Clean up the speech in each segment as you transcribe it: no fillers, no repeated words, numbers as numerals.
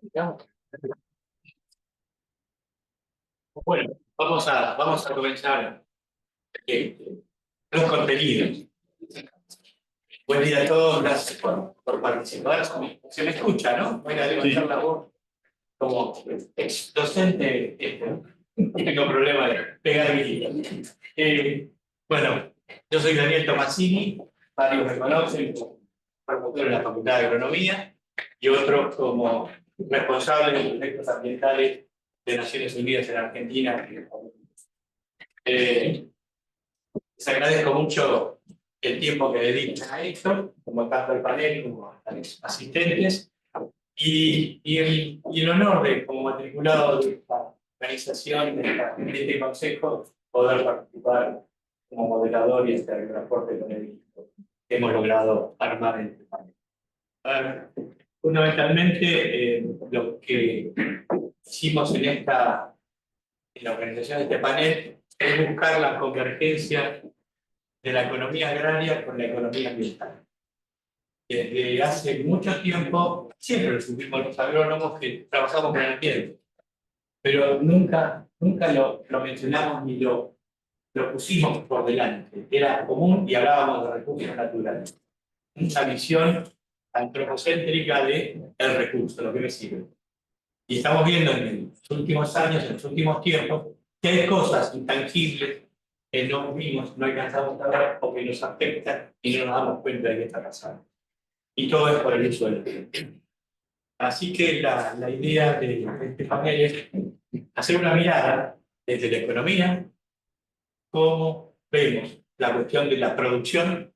Digamos. Bueno, vamos a comenzar los contenidos. Buen día a todos, gracias por participar. Se me escucha, ¿no? Voy a levantar la voz como ex docente. No tengo problema de pegar gritos. Bueno, yo soy Daniel Tomasini, varios me conocen como profesor en la Facultad de Agronomía y otros como responsable de los proyectos ambientales de Naciones Unidas en Argentina. Les agradezco mucho el tiempo que dedican a esto, como tanto al panel como a los asistentes, y el honor de, como matriculado de esta organización, de este consejo, poder participar como moderador y hacer el transporte con el que hemos logrado armar en este panel. Fundamentalmente, lo que hicimos en la organización de este panel es buscar la convergencia de la economía agraria con la economía ambiental. Desde hace mucho tiempo, siempre lo supimos los agrónomos que trabajamos con el ambiente, pero nunca lo mencionamos ni lo pusimos por delante. Era común y hablábamos de recursos naturales. Una visión antropocéntrica del recurso, lo que me sirve. Y estamos viendo en los últimos años, en los últimos tiempos, que hay cosas intangibles que no vimos, no alcanzamos a ver o que nos afectan y no nos damos cuenta de qué está pasando. Y todo es por el uso del tiempo. Así que la idea de este panel es hacer una mirada desde la economía, cómo vemos la cuestión de la producción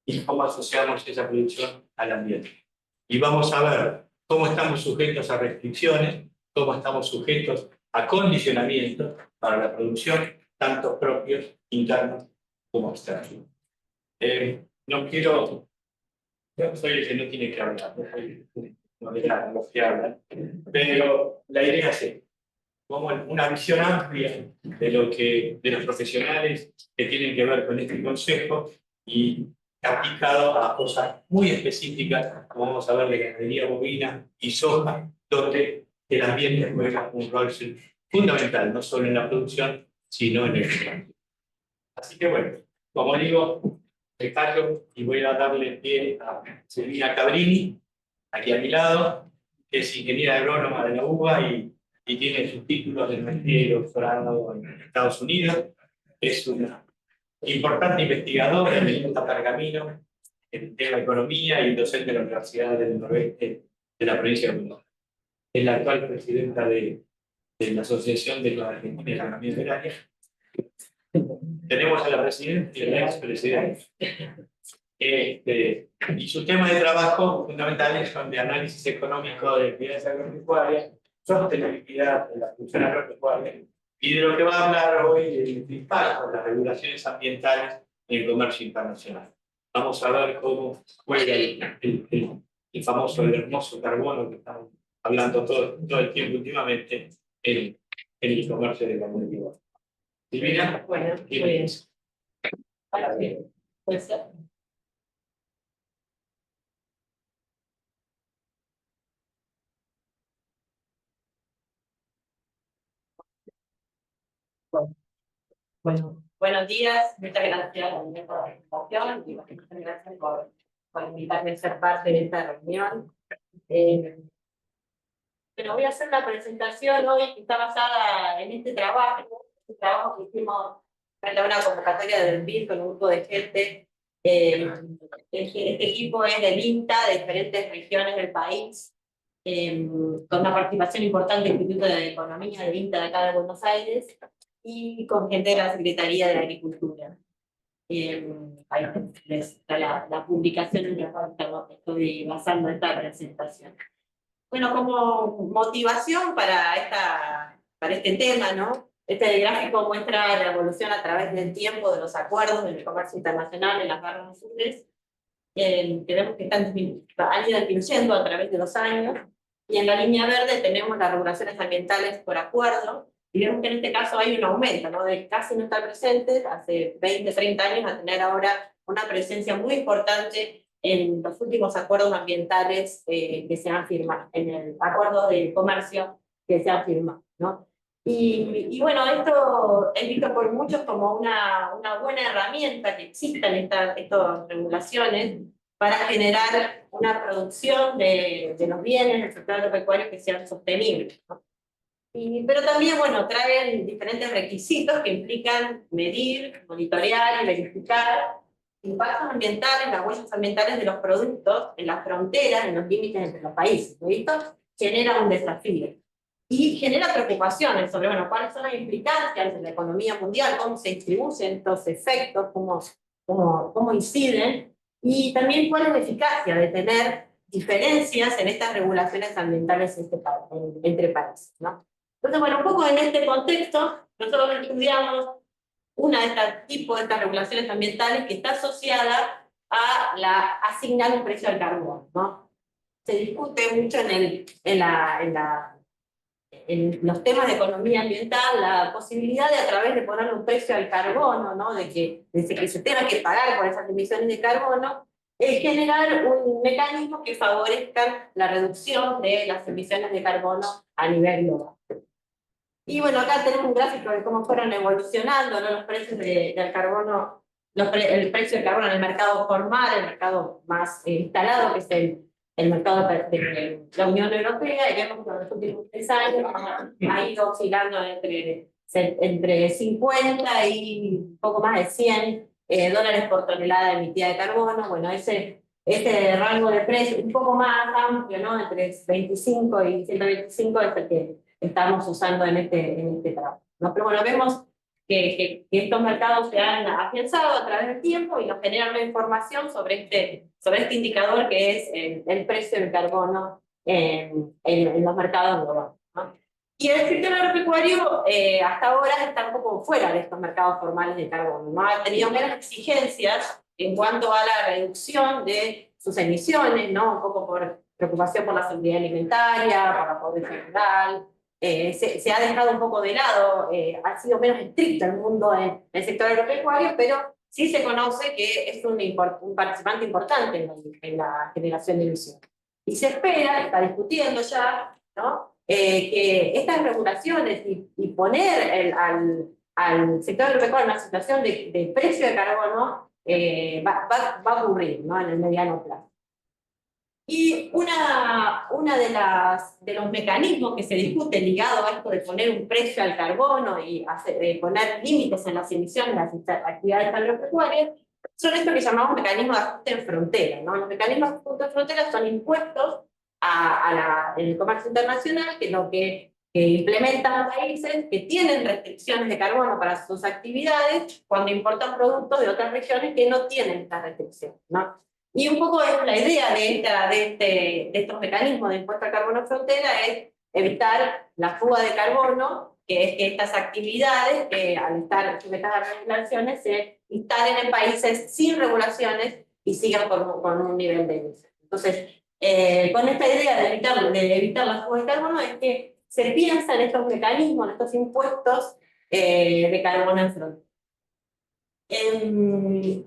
y cómo asociamos esa producción al ambiente. Y vamos a ver cómo estamos sujetos a restricciones, cómo estamos sujetos a condicionamientos para la producción, tanto propios, internos como externos. No quiero, yo soy el que no tiene que hablar, no dejar los que hablan, pero la idea es como una visión amplia de los profesionales que tienen que ver con este consejo y aplicado a cosas muy específicas, como vamos a ver de ganadería bovina y soja, donde el ambiente juega un rol fundamental, no solo en la producción, sino en el campo. Así que bueno, como digo, me callo y voy a darle pie a Silvina Cabrini, aquí a mi lado, que es ingeniera agrónoma de la UBA y tiene sus títulos de maestría y doctorado en Estados Unidos. Es una importante investigadora en el Pergamino, en tema de economía y docente de la Universidad del Noroeste de la provincia de Mendoza. Es la actual presidenta de la Asociación de los Argentinos de Economía Agraria. Tenemos a la presidenta y a la expresidenta. Y su tema de trabajo fundamentales son de análisis económico de actividades agropecuarias, sostenibilidad de la producción agropecuaria, y de lo que va a hablar hoy del impacto de las regulaciones ambientales en el comercio internacional. Vamos a ver cómo juega el famoso, el hermoso carbono que estamos hablando todo el tiempo últimamente en el comercio de la comunidad. Silvina, bueno, muy bien. ¿Puede ser? Bueno, buenos días, muchas gracias por la invitación y muchas gracias por invitarme a ser parte de esta reunión. Pero voy a hacer una presentación hoy que está basada en este trabajo que hicimos frente a una convocatoria del BID con un grupo de gente. Este equipo es del INTA, de diferentes regiones del país, con una participación importante del Instituto de Economía del INTA de acá de Buenos Aires y con gente de la Secretaría de Agricultura. Ahí está la publicación en la cual estoy basando esta presentación. Bueno, como motivación para este tema, ¿no? Este gráfico muestra la evolución a través del tiempo de los acuerdos del comercio internacional en las barras azules, que vemos que han ido disminuyendo a través de los años, y en la línea verde tenemos las regulaciones ambientales por acuerdo, y vemos que en este caso hay un aumento, ¿no? De casi no estar presentes hace 20, 30 años a tener ahora una presencia muy importante en los últimos acuerdos ambientales que se han firmado, en el acuerdo de comercio que se han firmado, ¿no? Y bueno, esto es visto por muchos como una buena herramienta que existan estas regulaciones para generar una producción de los bienes del sector agropecuario que sean sostenibles, ¿no? Pero también, bueno, traen diferentes requisitos que implican medir, monitorear y verificar impactos ambientales, las huellas ambientales de los productos en las fronteras, en los límites entre los países, ¿no? Y esto genera un desafío. Y genera preocupaciones sobre, bueno, cuáles son las implicancias de la economía mundial, cómo se distribuyen estos efectos, cómo inciden, y también cuál es la eficacia de tener diferencias en estas regulaciones ambientales entre países, ¿no? Entonces, bueno, un poco en este contexto, nosotros estudiamos una de estas tipos de estas regulaciones ambientales que está asociada a asignar un precio al carbono, ¿no? Se discute mucho en los temas de economía ambiental la posibilidad de, a través de poner un precio al carbono, ¿no? de que se tenga que pagar por esas emisiones de carbono, generar un mecanismo que favorezca la reducción de las emisiones de carbono a nivel global. Y bueno, acá tenemos un gráfico de cómo fueron evolucionando, ¿no? Los precios del carbono, el precio del carbono en el mercado formal, el mercado más instalado, que es el mercado de la Unión Europea, y vemos que en los últimos 3 años ha ido oscilando entre 50 y un poco más de 100 dólares por tonelada emitida de carbono. Bueno, ese rango de precio un poco más amplio, ¿no? Entre 25 y 125 es el que estamos usando en este trabajo, ¿no? Pero bueno, vemos que estos mercados se han afianzado a través del tiempo y nos generan una información sobre este indicador que es el precio del carbono en los mercados globales, ¿no? Y el sector agropecuario hasta ahora está un poco fuera de estos mercados formales de carbono, ¿no? Ha tenido menos exigencias en cuanto a la reducción de sus emisiones, ¿no? Un poco por preocupación por la seguridad alimentaria, por la pobreza rural. Se ha dejado un poco de lado, ha sido menos estricto el mundo en el sector agropecuario, pero sí se conoce que es un participante importante en la generación de emisiones. Y se espera, está discutiendo ya, ¿no? Que estas regulaciones y poner al sector agropecuario en una situación de precio de carbono va a ocurrir, ¿no? En el mediano plazo. Y una de los mecanismos que se discute ligado a esto de poner un precio al carbono y poner límites en las emisiones de las actividades agropecuarias son estos que llamamos mecanismos de ajuste en frontera, ¿no? Los mecanismos de ajuste en frontera son impuestos en el comercio internacional, que lo que implementan países que tienen restricciones de carbono para sus actividades cuando importan productos de otras regiones que no tienen estas restricciones, ¿no? Y un poco la idea de estos mecanismos de impuesto al carbono frontera es evitar la fuga de carbono, que es que estas actividades, al estar sometidas a regulaciones, se instalen en países sin regulaciones y sigan con un nivel de emisión. Entonces, con esta idea de evitar la fuga de carbono es que se piensa en estos mecanismos, en estos impuestos de carbono en frontera.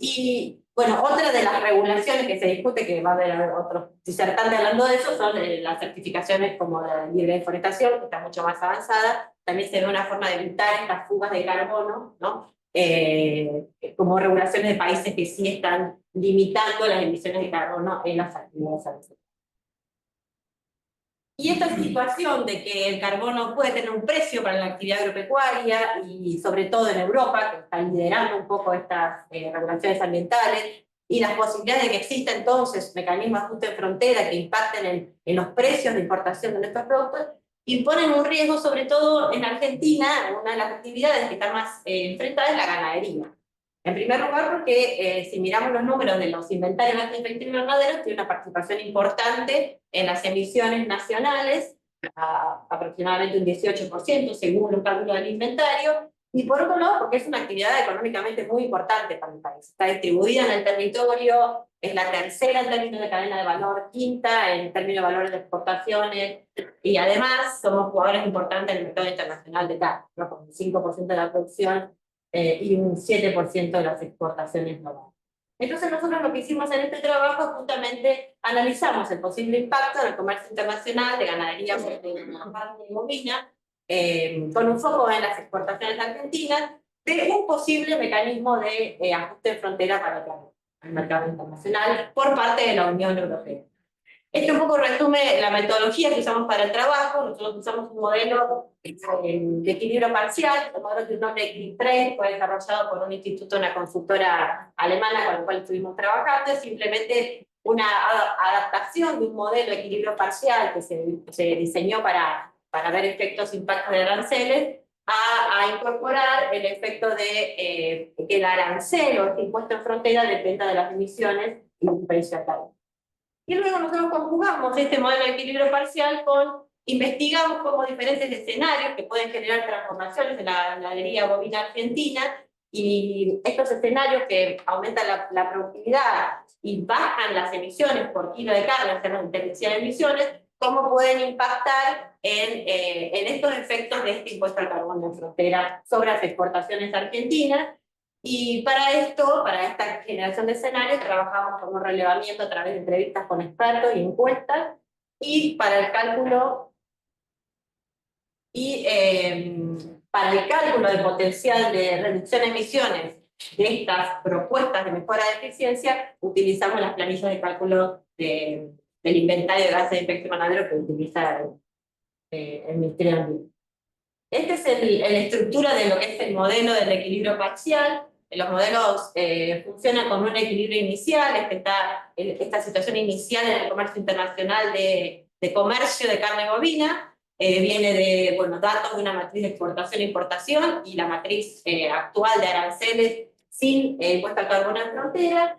Y bueno, otra de las regulaciones que se discute, que va a haber otros disertantes hablando de eso, son las certificaciones como la libre deforestación, que está mucho más avanzada. También se ve una forma de evitar estas fugas de carbono, ¿no? Como regulaciones de países que sí están limitando las emisiones de carbono en las actividades agrícolas. Y esta situación de que el carbono puede tener un precio para la actividad agropecuaria, y sobre todo en Europa, que está liderando un poco estas regulaciones ambientales, y las posibilidades de que exista entonces mecanismos de ajuste de frontera que impacten en los precios de importación de nuestros productos, imponen un riesgo, sobre todo en Argentina. Una de las actividades que está más enfrentada es la ganadería. En primer lugar, porque si miramos los números de los inventarios de efectivos invernaderos, tiene una participación importante en las emisiones nacionales, aproximadamente un 18%, según los cálculos del inventario. Y por otro lado, porque es una actividad económicamente muy importante para el país. Está distribuida en el territorio, es la tercera en términos de cadena de valor, quinta en términos de valores de exportaciones, y además somos jugadores importantes en el mercado internacional de carne, ¿no? Con un 5% de la producción y un 7% de las exportaciones globales. Entonces nosotros lo que hicimos en este trabajo es justamente analizamos el posible impacto en el comercio internacional de ganadería bovina, con un foco en las exportaciones argentinas, de un posible mecanismo de ajuste de frontera para el mercado internacional por parte de la Unión Europea. Esto un poco resume la metodología que usamos para el trabajo. Nosotros usamos un modelo de equilibrio parcial, el modelo de un nombre Equilibrate, fue desarrollado por un instituto, una consultora alemana con la cual estuvimos trabajando. Es simplemente una adaptación de un modelo de equilibrio parcial que se diseñó para ver efectos, impactos de aranceles, a incorporar el efecto de que el arancel o este impuesto en frontera dependa de las emisiones y un precio a cabo. Y luego nosotros conjugamos este modelo de equilibrio parcial con, investigamos cómo diferentes escenarios que pueden generar transformaciones en la ganadería bovina argentina, y estos escenarios que aumentan la productividad y bajan las emisiones por kilo de carne, o sea, la intensidad de emisiones, cómo pueden impactar en estos efectos de este impuesto al carbono en frontera sobre las exportaciones argentinas. Y para esto, para esta generación de escenarios, trabajamos con un relevamiento a través de entrevistas con expertos y encuestas, y para el cálculo de potencial de reducción de emisiones de estas propuestas de mejora de eficiencia, utilizamos las planillas de cálculo del inventario de gases de efecto invernadero que utiliza el Ministerio de Ambiente. Esta es la estructura de lo que es el modelo del equilibrio parcial. Los modelos funcionan con un equilibrio inicial, esta situación inicial en el comercio internacional de comercio de carne bovina, viene de datos de una matriz de exportación e importación y la matriz actual de aranceles sin impuesto al carbono en frontera.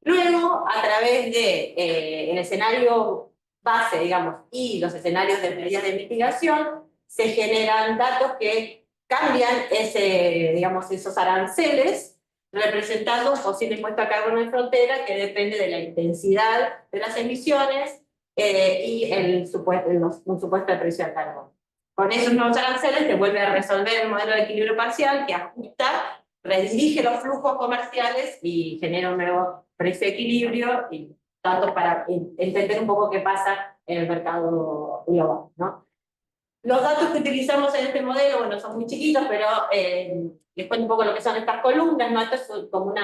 Luego, a través de el escenario base, digamos, y los escenarios de medidas de mitigación, se generan datos que cambian esos aranceles, representando un posible impuesto a carbono en frontera que depende de la intensidad de las emisiones y un supuesto de precio del carbono. Con esos nuevos aranceles se vuelve a resolver el modelo de equilibrio parcial que ajusta, redirige los flujos comerciales y genera un nuevo precio de equilibrio, y tanto para entender un poco qué pasa en el mercado global, ¿no? Los datos que utilizamos en este modelo, son muy chiquitos, pero les cuento un poco lo que son estas columnas, ¿no? Estos son como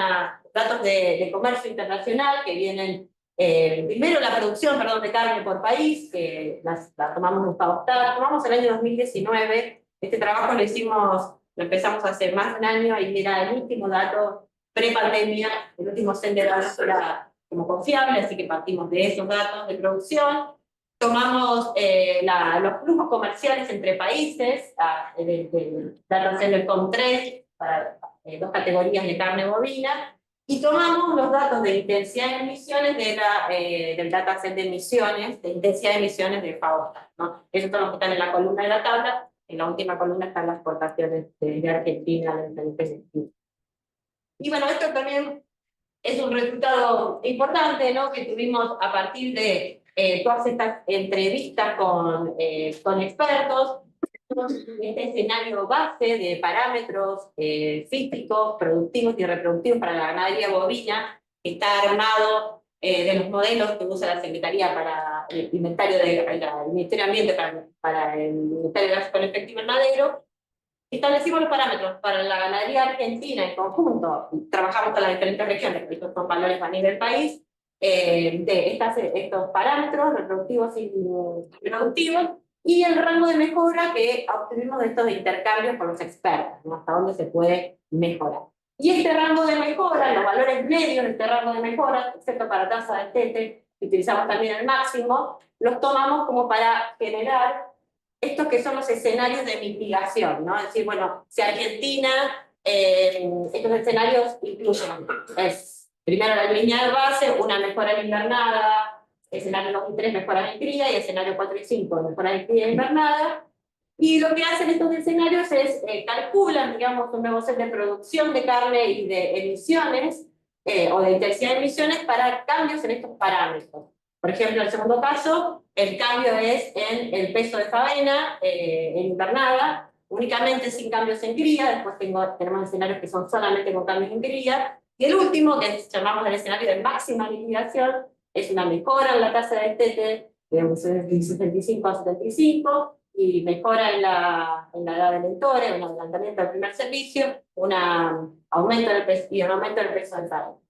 datos de comercio internacional que vienen, primero la producción, de carne por país, que la tomamos de un Favostat, tomamos el año 2019, este trabajo lo empezamos hace más de un año y era el último dato pre-pandemia, el último censo de datos era como confiable, así que partimos de esos datos de producción. Tomamos los flujos comerciales entre países, del dataset del COM3 para dos categorías de carne bovina, y tomamos los datos de intensidad de emisiones del dataset de emisiones, de intensidad de emisiones de Favostat, ¿no? Esos son los que están en la columna de la tabla. En la última columna están las exportaciones de Argentina del 2021. Y esto también es un resultado importante, ¿no?, que tuvimos a partir de todas estas entrevistas con expertos. Este escenario base de parámetros físicos, productivos y reproductivos para la ganadería bovina, que está armado de los modelos que usa la Secretaría para el inventario del Ministerio de Ambiente para el inventario de gases con efecto invernadero. Establecimos los parámetros para la ganadería argentina en conjunto, trabajamos con las diferentes regiones, estos son valores a nivel país, de estos parámetros reproductivos y productivos, y el rango de mejora que obtuvimos de estos intercambios con los expertos, ¿no?, hasta dónde se puede mejorar. Y este rango de mejora, los valores medios de este rango de mejora, excepto para tasa de tete, que utilizamos también el máximo, los tomamos como para generar estos que son los escenarios de mitigación, ¿no? Es decir, si Argentina, estos escenarios incluyen, primero la línea de base, una mejora en invernada, escenario 2 y 3 mejora en cría, y escenario 4 y 5 mejora en cría e invernada. Y lo que hacen estos escenarios es calculan, un nuevo set de producción de carne y de emisiones, o de intensidad de emisiones para cambios en estos parámetros. Por ejemplo, en el segundo caso, el cambio es en el peso de faena en invernada, únicamente sin cambios en cría. Después tenemos escenarios que son solamente con cambios en cría, Y el último, que llamamos el escenario de máxima liquidación, es una mejora en la tasa de destete de 75 a 75, y mejora en la edad del lector, un adelantamiento del primer servicio, un aumento del peso, y un aumento del peso del pago.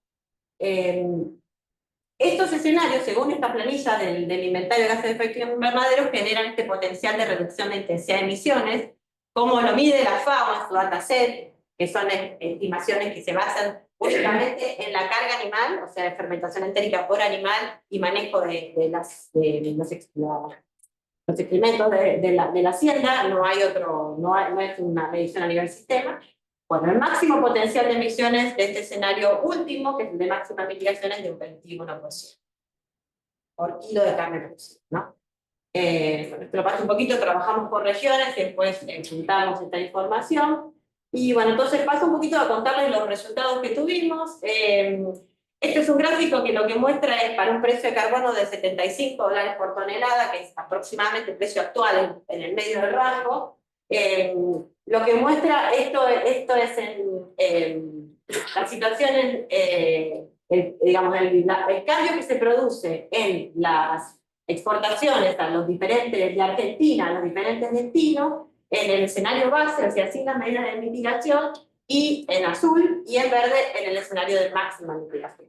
Estos escenarios, según esta planilla del inventario de gases de efecto invernadero, generan este potencial de reducción de intensidad de emisiones, como lo mide la FAO en su dataset, que son estimaciones que se basan únicamente en la carga animal, o sea, de fermentación entérica por animal y manejo de los experimentos de la hacienda. No hay otro, no es una medición a nivel sistema. Bueno, el máximo potencial de emisiones de este escenario último, que es el de máxima mitigación, es de un 21% por kilo de carne producida, ¿no? Te lo paso un poquito, trabajamos por regiones, después juntamos esta información. Y bueno, entonces paso un poquito a contarles los resultados que tuvimos. Este es un gráfico que lo que muestra es para un precio de carbono de $75 por tonelada, que es aproximadamente el precio actual en el medio del rango. Lo que muestra esto es la situación, digamos, el cambio que se produce en las exportaciones a los diferentes, de Argentina a los diferentes destinos, en el escenario base, o sea, sin las medidas de mitigación, y en azul, y en verde en el escenario de máxima mitigación.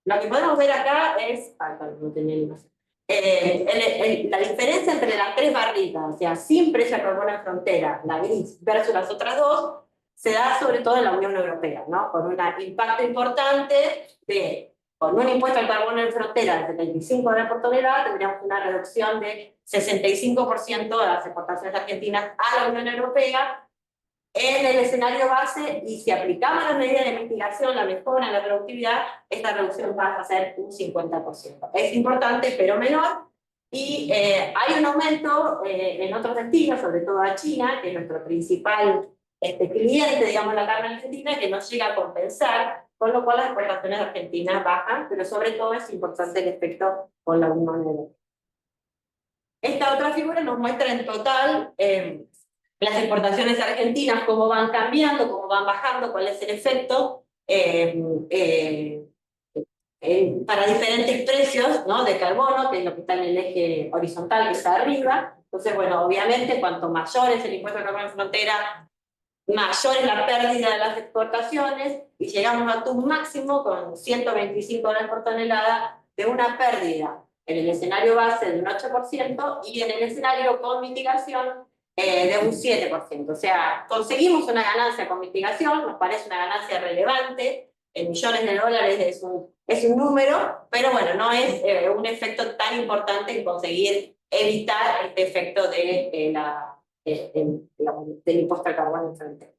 Lo que podemos ver acá es, no tenía ni más. La diferencia entre las tres barritas, o sea, sin precio de carbono en frontera, la gris versus las otras dos, se da sobre todo en la Unión Europea, ¿no? Con un impacto importante con un impuesto al carbono en frontera de $75 por tonelada, tendríamos una reducción de 65% de las exportaciones argentinas a la Unión Europea en el escenario base, y si aplicamos las medidas de mitigación, la mejora en la productividad, esta reducción va a ser un 50%. Es importante, pero menor, y hay un aumento en otros destinos, sobre todo a China, que es nuestro principal cliente, digamos, la carne argentina, que no llega a compensar, con lo cual las exportaciones argentinas bajan, pero sobre todo es importante el efecto con la Unión Europea. Esta otra figura nos muestra en total las exportaciones argentinas, cómo van cambiando, cómo van bajando, cuál es el efecto para diferentes precios, ¿no?, de carbono, que es lo que está en el eje horizontal, que está arriba. Entonces, bueno, obviamente, cuanto mayor es el impuesto de carbono en frontera, mayor es la pérdida de las exportaciones, y llegamos a un máximo con $125 por tonelada de una pérdida en el escenario base de un 8% y en el escenario con mitigación de un 7%. O sea, conseguimos una ganancia con mitigación, nos parece una ganancia relevante, en millones de dólares es un número, pero bueno, no es un efecto tan importante en conseguir evitar este efecto del impuesto al carbono en frontera.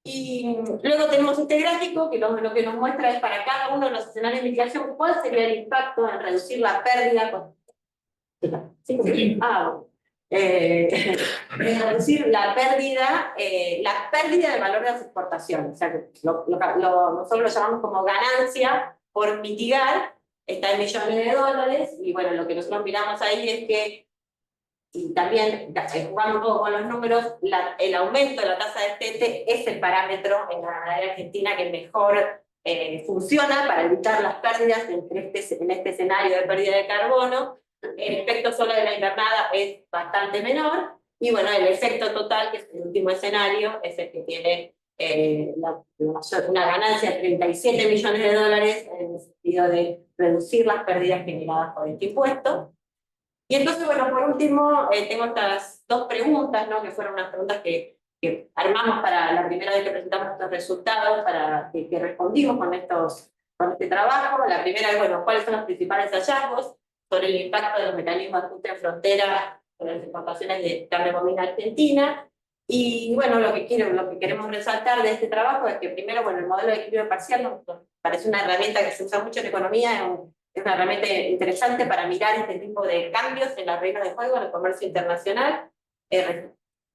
Y luego tenemos este gráfico que lo que nos muestra es para cada uno de los escenarios de mitigación cuál sería el impacto en reducir la pérdida. Reducir la pérdida de valor de las exportaciones. O sea, que nosotros lo llamamos como ganancia por mitigar, está en millones de dólares, y bueno, lo que nosotros miramos ahí es que, y también jugando un poco con los números, el aumento de la tasa de destete es el parámetro en la ganadería argentina que mejor funciona para evitar las pérdidas en este escenario de pérdida de carbono. El efecto solo de la invernada es bastante menor, y bueno, el efecto total, que es el último escenario, es el que tiene una ganancia de 37 millones de dólares en el sentido de reducir las pérdidas generadas por este impuesto. Y entonces, bueno, por último, tengo estas dos preguntas, ¿no?, que fueron unas preguntas que armamos para la primera vez que presentamos estos resultados, para que respondimos con este trabajo. La primera es, bueno, ¿cuáles son los principales hallazgos sobre el impacto de los mecanismos de ajuste en frontera sobre las exportaciones de carne bovina argentina? Y bueno, lo que queremos resaltar de este trabajo es que primero, bueno, el modelo de equilibrio parcial nos parece una herramienta que se usa mucho en economía, es una herramienta interesante para mirar este tipo de cambios en las reglas de juego en el comercio internacional,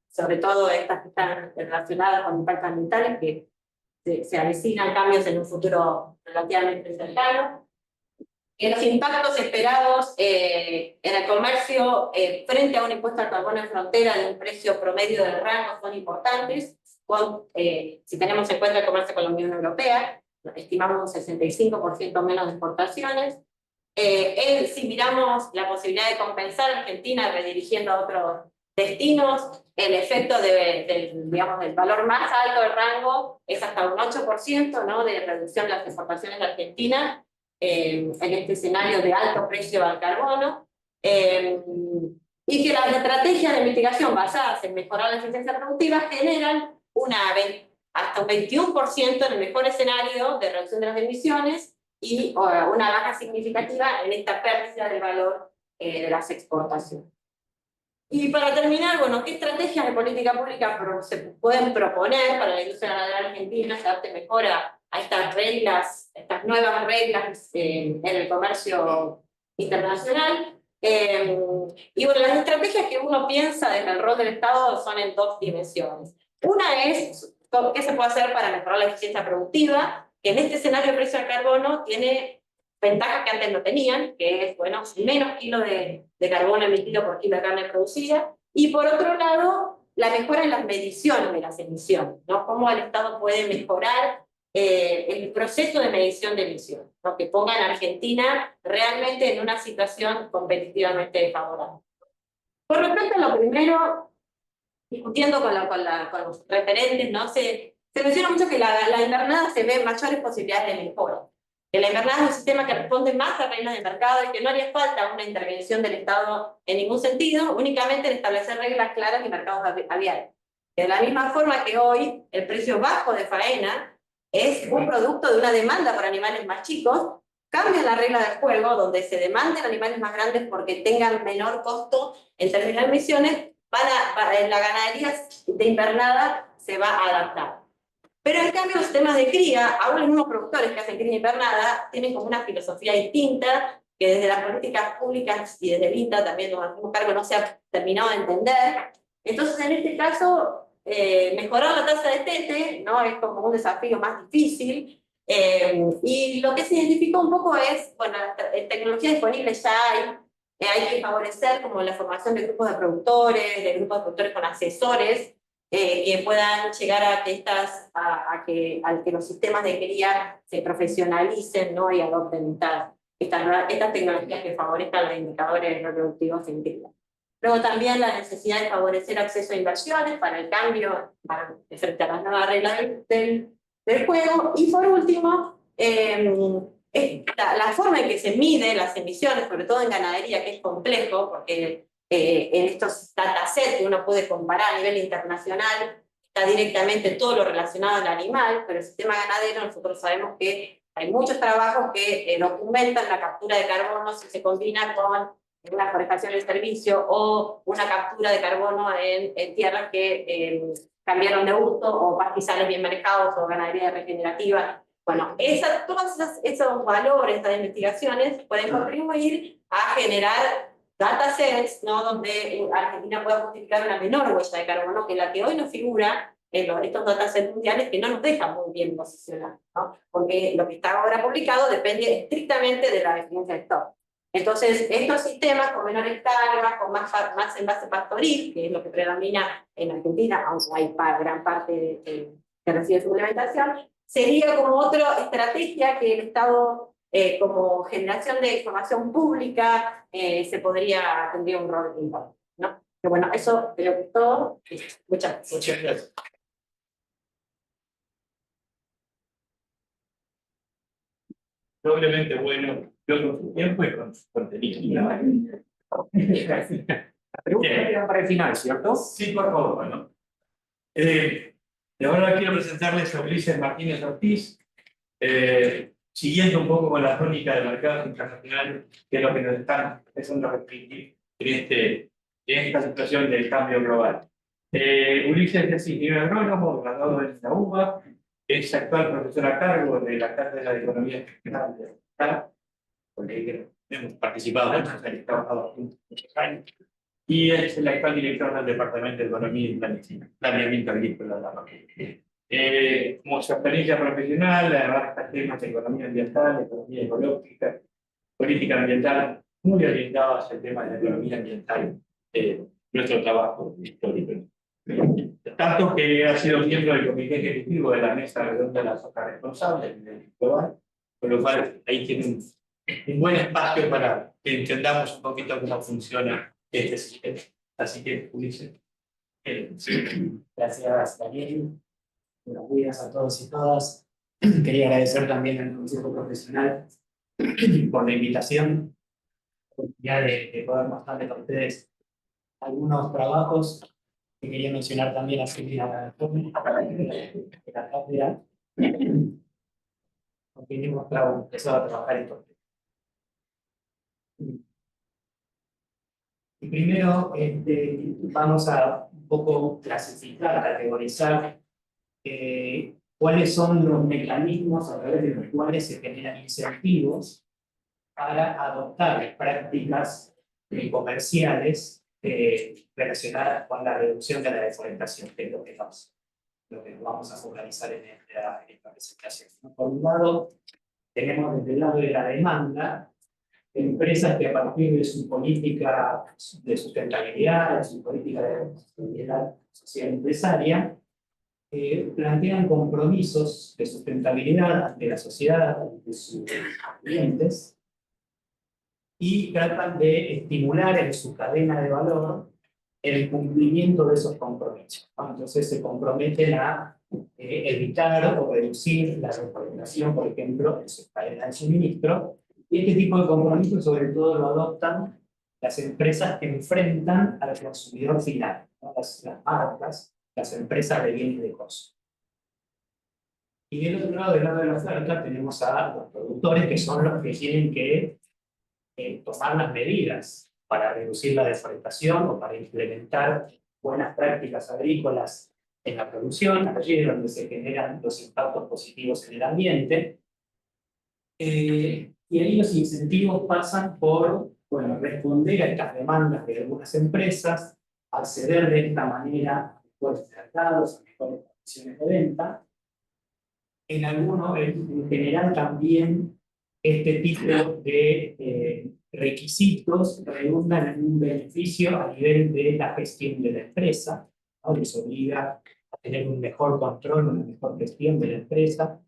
sobre todo estas que están relacionadas con impactos ambientales, que se avecinan cambios en un futuro relativamente cercano. Los impactos esperados en el comercio frente a un impuesto al carbono en frontera de un precio promedio del rango son importantes, si tenemos en cuenta el comercio con la Unión Europea. estimamos un 65% menos de exportaciones. Si miramos la posibilidad de compensar a Argentina redirigiendo a otros destinos, el efecto digamos, del valor más alto del rango es hasta un 8%, ¿no?, de reducción de las exportaciones de Argentina en este escenario de alto precio al carbono. Y que las estrategias de mitigación basadas en mejorar la eficiencia productiva generan hasta un 21% en el mejor escenario de reducción de las emisiones y una baja significativa en esta pérdida del valor de las exportaciones. Y para terminar, bueno, ¿qué estrategias de política pública se pueden proponer para la industria ganadera argentina se adapte mejor a estas reglas, estas nuevas reglas en el comercio internacional? Y bueno, las estrategias que uno piensa desde el rol del Estado son en dos dimensiones. Una es qué se puede hacer para mejorar la eficiencia productiva, que en este escenario de precio del carbono tiene ventajas que antes no tenían, que es, bueno, menos kilos de carbono emitido por kilo de carne producida, y por otro lado, la mejora en las mediciones de las emisiones, ¿no? Cómo el Estado puede mejorar el proceso de medición de emisiones, ¿no?, que ponga a Argentina realmente en una situación competitivamente favorable. Con respecto a lo primero, discutiendo con los referentes, ¿no?, se menciona mucho que la invernada se ve mayores posibilidades de mejora. Que la invernada es un sistema que responde más a reglas de mercado y que no haría falta una intervención del Estado en ningún sentido, únicamente en establecer reglas claras y mercados abiertos. De la misma forma que hoy el precio bajo de faena es un producto de una demanda por animales más chicos, cambia la regla del juego donde se demanden animales más grandes porque tengan menor costo en términos de emisiones, la ganadería de invernada se va a adaptar. Pero en cambio los sistemas de cría, aún los mismos productores que hacen cría invernada, tienen como una filosofía distinta, que desde las políticas públicas y desde el INTA también nos hacemos cargo, no se ha terminado de entender. Entonces, en este caso, mejorar la tasa de tete, ¿no?, es como un desafío más difícil. Y lo que se identificó un poco es, bueno, tecnología disponible ya hay que favorecer como la formación de grupos de productores con asesores, que puedan llegar a que los sistemas de cría se profesionalicen, ¿no?, y adopten estas tecnologías que favorezcan los indicadores reproductivos en cría. Luego también la necesidad de favorecer acceso a inversiones para el cambio frente a las nuevas reglas del juego. Y por último, la forma en que se miden las emisiones, sobre todo en ganadería, que es complejo, porque en estos datasets que uno puede comparar a nivel internacional, está directamente todo lo relacionado al animal, pero el sistema ganadero nosotros sabemos que hay muchos trabajos que documentan la captura de carbono si se combina con una forestación del servicio o una captura de carbono en tierras que cambiaron de uso, o pastizales bien manejados, o ganadería regenerativa. Bueno, todos esos valores, estas investigaciones pueden contribuir a generar datasets, ¿no?, donde Argentina pueda justificar una menor huella de carbono que la que hoy nos figura en estos datasets mundiales, que no nos dejan muy bien posicionados, ¿no?, porque lo que está ahora publicado depende estrictamente de la definición de stock. Entonces, estos sistemas con menores cargas, con más envase pastoril, que es lo que predomina en Argentina, aunque hay gran parte que recibe suplementación, sería como otra estrategia que el Estado, como generación de información pública, tendría un rol importante, ¿no? Pero bueno, eso creo que es todo. Muchas gracias. Doblemente bueno, yo con su tiempo y con su contenido. La pregunta queda para el final, ¿cierto? Sí, por favor. Bueno. De ahora quiero presentarles a Ulises Martínez Ortiz, siguiendo un poco con la tónica de mercados internacionales, que es lo que nos están empezando a repetir en esta situación del cambio global. Ulises es ingeniero agrónomo, graduado en la UBA, es actual profesor a cargo de la Cátedra de Economía Internacional de la UNCTAD, porque hemos participado en el trabajado muchos años, y es el actual director del Departamento de Economía y Planeamiento Agrícola de la UNCTAD. Como su experiencia profesional, abarca temas de economía ambiental, economía ecológica, política ambiental, muy orientado hacia el tema de la economía ambiental, nuestro trabajo histórico. tanto que ha sido miembro del comité ejecutivo de la mesa redonda de la soja responsable del global, con lo cual ahí tiene un buen espacio para que entendamos un poquito cómo funciona este sistema. Así que, Ulises. Gracias, Daniel. Buenos días a todos y todas. Quería agradecer también al Consejo Profesional por la invitación, la oportunidad de poder mostrarles a ustedes algunos trabajos que quería mencionar también así de la cátedra, porque hemos empezado a trabajar en todo. Y primero vamos a un poco clasificar, categorizar cuáles son los mecanismos a través de los cuales se generan incentivos para adoptar prácticas comerciales relacionadas con la reducción de la deforestación, que es lo que nos vamos a focalizar en esta presentación. Por un lado, tenemos desde el lado de la demanda empresas que a partir de su política de sustentabilidad, de su política de sustentabilidad social empresaria, plantean compromisos de sustentabilidad ante la sociedad, ante sus clientes, y tratan de estimular en su cadena de valor el cumplimiento de esos compromisos. Entonces se comprometen a evitar o reducir la deforestación, por ejemplo, en su cadena de suministro, y este tipo de compromisos sobre todo lo adoptan las empresas que enfrentan al consumidor final, ¿no? Las marcas, las empresas de bienes de consumo. Y del otro lado, del lado de la oferta, tenemos a los productores, que son los que tienen que tomar las medidas para reducir la deforestación o para implementar buenas prácticas agrícolas en la producción, allí es donde se generan los impactos positivos en el ambiente. Y ahí los incentivos pasan por, bueno, responder a estas demandas de algunas empresas, acceder de esta manera a mejores mercados, a mejores condiciones de venta. En algunos, en general, también este tipo de requisitos redundan en un beneficio a nivel de la gestión de la empresa, ¿no? Les obliga a tener un mejor control, una mejor gestión de la empresa,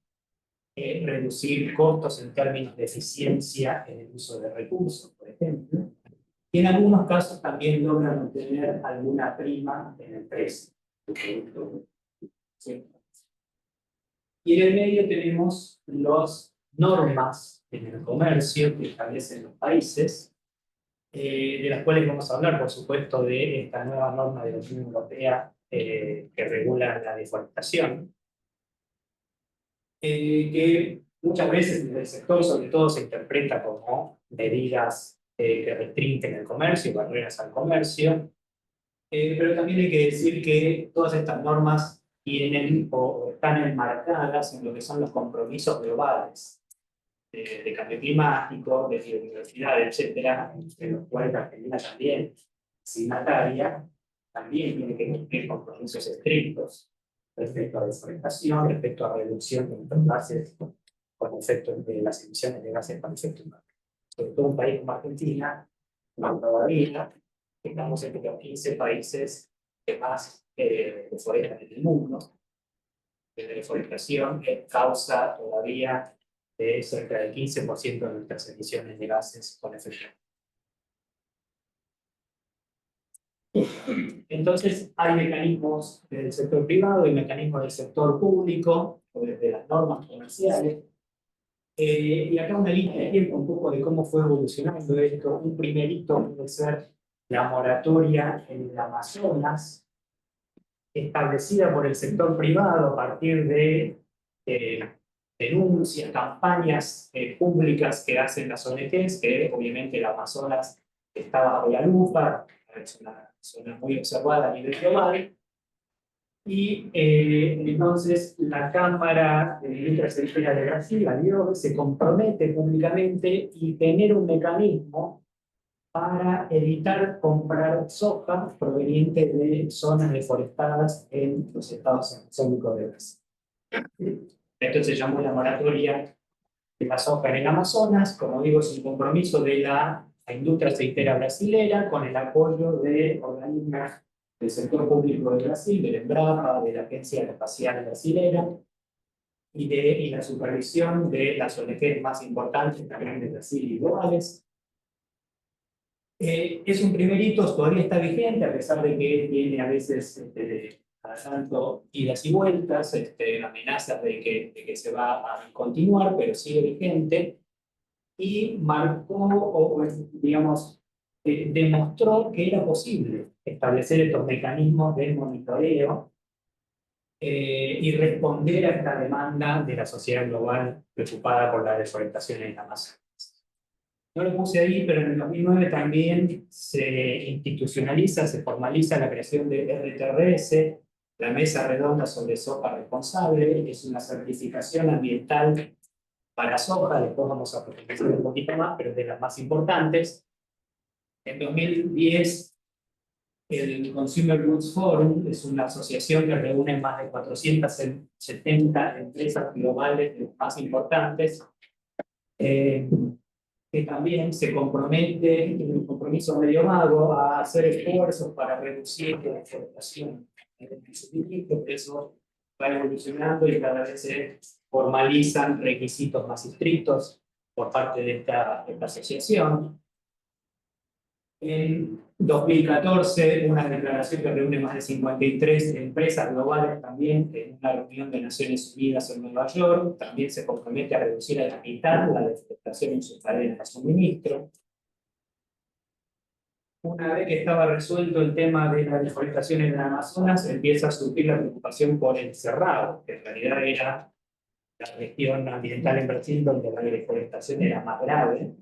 reducir costos en términos de eficiencia en el uso de recursos, por ejemplo. Y en algunos casos también logran obtener alguna prima en el precio del producto. ¿Sí? Y en el medio tenemos las normas en el comercio que establecen los países, de las cuales vamos a hablar, por supuesto, de esta nueva norma de la Unión Europea que regula la deforestación, que muchas veces desde el sector, sobre todo, se interpreta como medidas que restringen el comercio, barreras al comercio, pero también hay que decir que todas estas normas tienen o están enmarcadas en lo que son los compromisos globales de cambio climático, de biodiversidad, etcétera, de los cuales la Argentina también, signataria, también tiene que cumplir compromisos estrictos respecto a deforestación, respecto a reducción de los gases con efecto de las emisiones de gases con efecto invernadero. Sobre todo un país como Argentina, todavía estamos entre los 15 países que más deforestan en el mundo. La deforestación causa todavía de cerca del 15% de nuestras emisiones de gases con efecto. Entonces, hay mecanismos del sector privado y mecanismos del sector público, o desde las normas comerciales. Y acá una línea de tiempo un poco de cómo fue evolucionando esto. Un primer hito puede ser la moratoria en el Amazonas, establecida por el sector privado a partir de denuncias, campañas públicas que hacen las ONGs, que obviamente el Amazonas está bajo la lupa, es una zona muy observada a nivel global, y entonces la Cámara de Industria Cervecera de Brasil, la DIOG, se compromete públicamente y tener un mecanismo para evitar comprar soja proveniente de zonas deforestadas en los estados amazónicos de Brasil. Esto se llamó la moratoria de la soja en el Amazonas. Como digo, es un compromiso de la industria aceitera brasilera con el apoyo de organismos del sector público de Brasil, del Embrapa, de la Agencia Espacial Brasilera, y la supervisión de las ONG más importantes también de Brasil y globales. Es un primer hito, todavía está vigente, a pesar de que tiene a veces cada tanto idas y vueltas, amenazas de que se va a continuar, pero sigue vigente, y marcó, o digamos, demostró que era posible establecer estos mecanismos de monitoreo y responder a esta demanda de la sociedad global preocupada por la deforestación en el Amazonas. No lo puse ahí, pero en el 2009 también se institucionaliza, se formaliza la creación de RTRS, la Mesa Redonda sobre Soja Responsable, que es una certificación ambiental para soja, después vamos a profundizar un poquito más, pero es de las más importantes. En 2010, el Consumer Goods Forum es una asociación que reúne más de 470 empresas globales, de las más importantes, que también se compromete, tiene un compromiso medio vago, a hacer esfuerzos para reducir la deforestación en el suministro, que eso va evolucionando y cada vez se formalizan requisitos más estrictos por parte de esta asociación. En 2014, una declaración que reúne más de 53 empresas globales también, en una reunión de Naciones Unidas en Nueva York, también se compromete a reducir a la mitad la deforestación en sus cadenas de suministro. Una vez que estaba resuelto el tema de la deforestación en el Amazonas, empieza a surgir la preocupación por el cerrado, que en realidad era la gestión ambiental en Brasil donde la deforestación era más grave.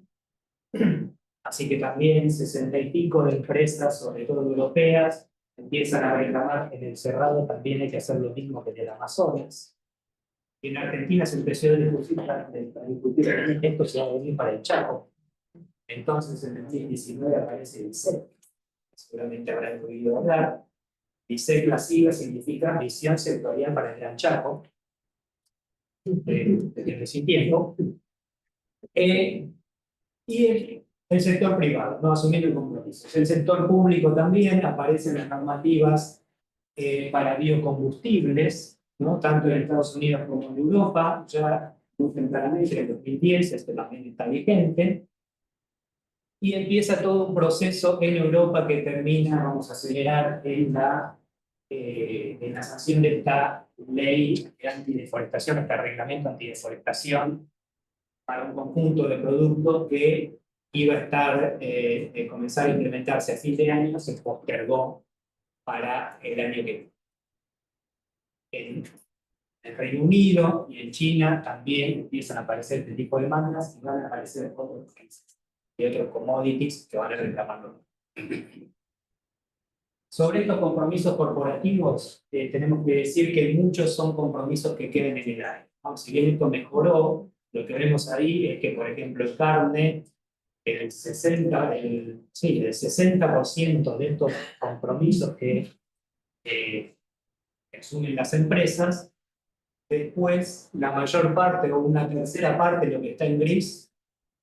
Así que también 60 y pico de empresas, sobre todo europeas, empiezan a reclamar que en el cerrado también hay que hacer lo mismo que en el Amazonas. Y en Argentina se empezó a discutir que esto se va a venir para el Chaco. Entonces en el 2019 aparece DISEC, seguramente habrán oído hablar. DISEC, la sigla significa Visión Sectorial para el Gran Chaco, desde sin tiempo. Y el sector privado, no asumiendo compromisos. El sector público también aparecen las normativas para biocombustibles, ¿no? Tanto en Estados Unidos como en Europa, ya muy tempranamente, en 2010, esto también está vigente. Y empieza todo un proceso en Europa que termina, vamos a acelerar, en la sanción de esta ley de antideforestación, este reglamento antideforestación, para un conjunto de productos que iba a estar, comenzar a implementarse a fin de año, se postergó para el año que viene. En el Reino Unido y en China también empiezan a aparecer este tipo de demandas y van a aparecer otros países y otros commodities que van a reclamarlo. Sobre estos compromisos corporativos, tenemos que decir que muchos son compromisos que quedan en el aire, ¿no? Si bien esto mejoró, lo que vemos ahí es que, por ejemplo, en carne, el 60% de estos compromisos que asumen las empresas, después la mayor parte o una tercera parte de lo que está en gris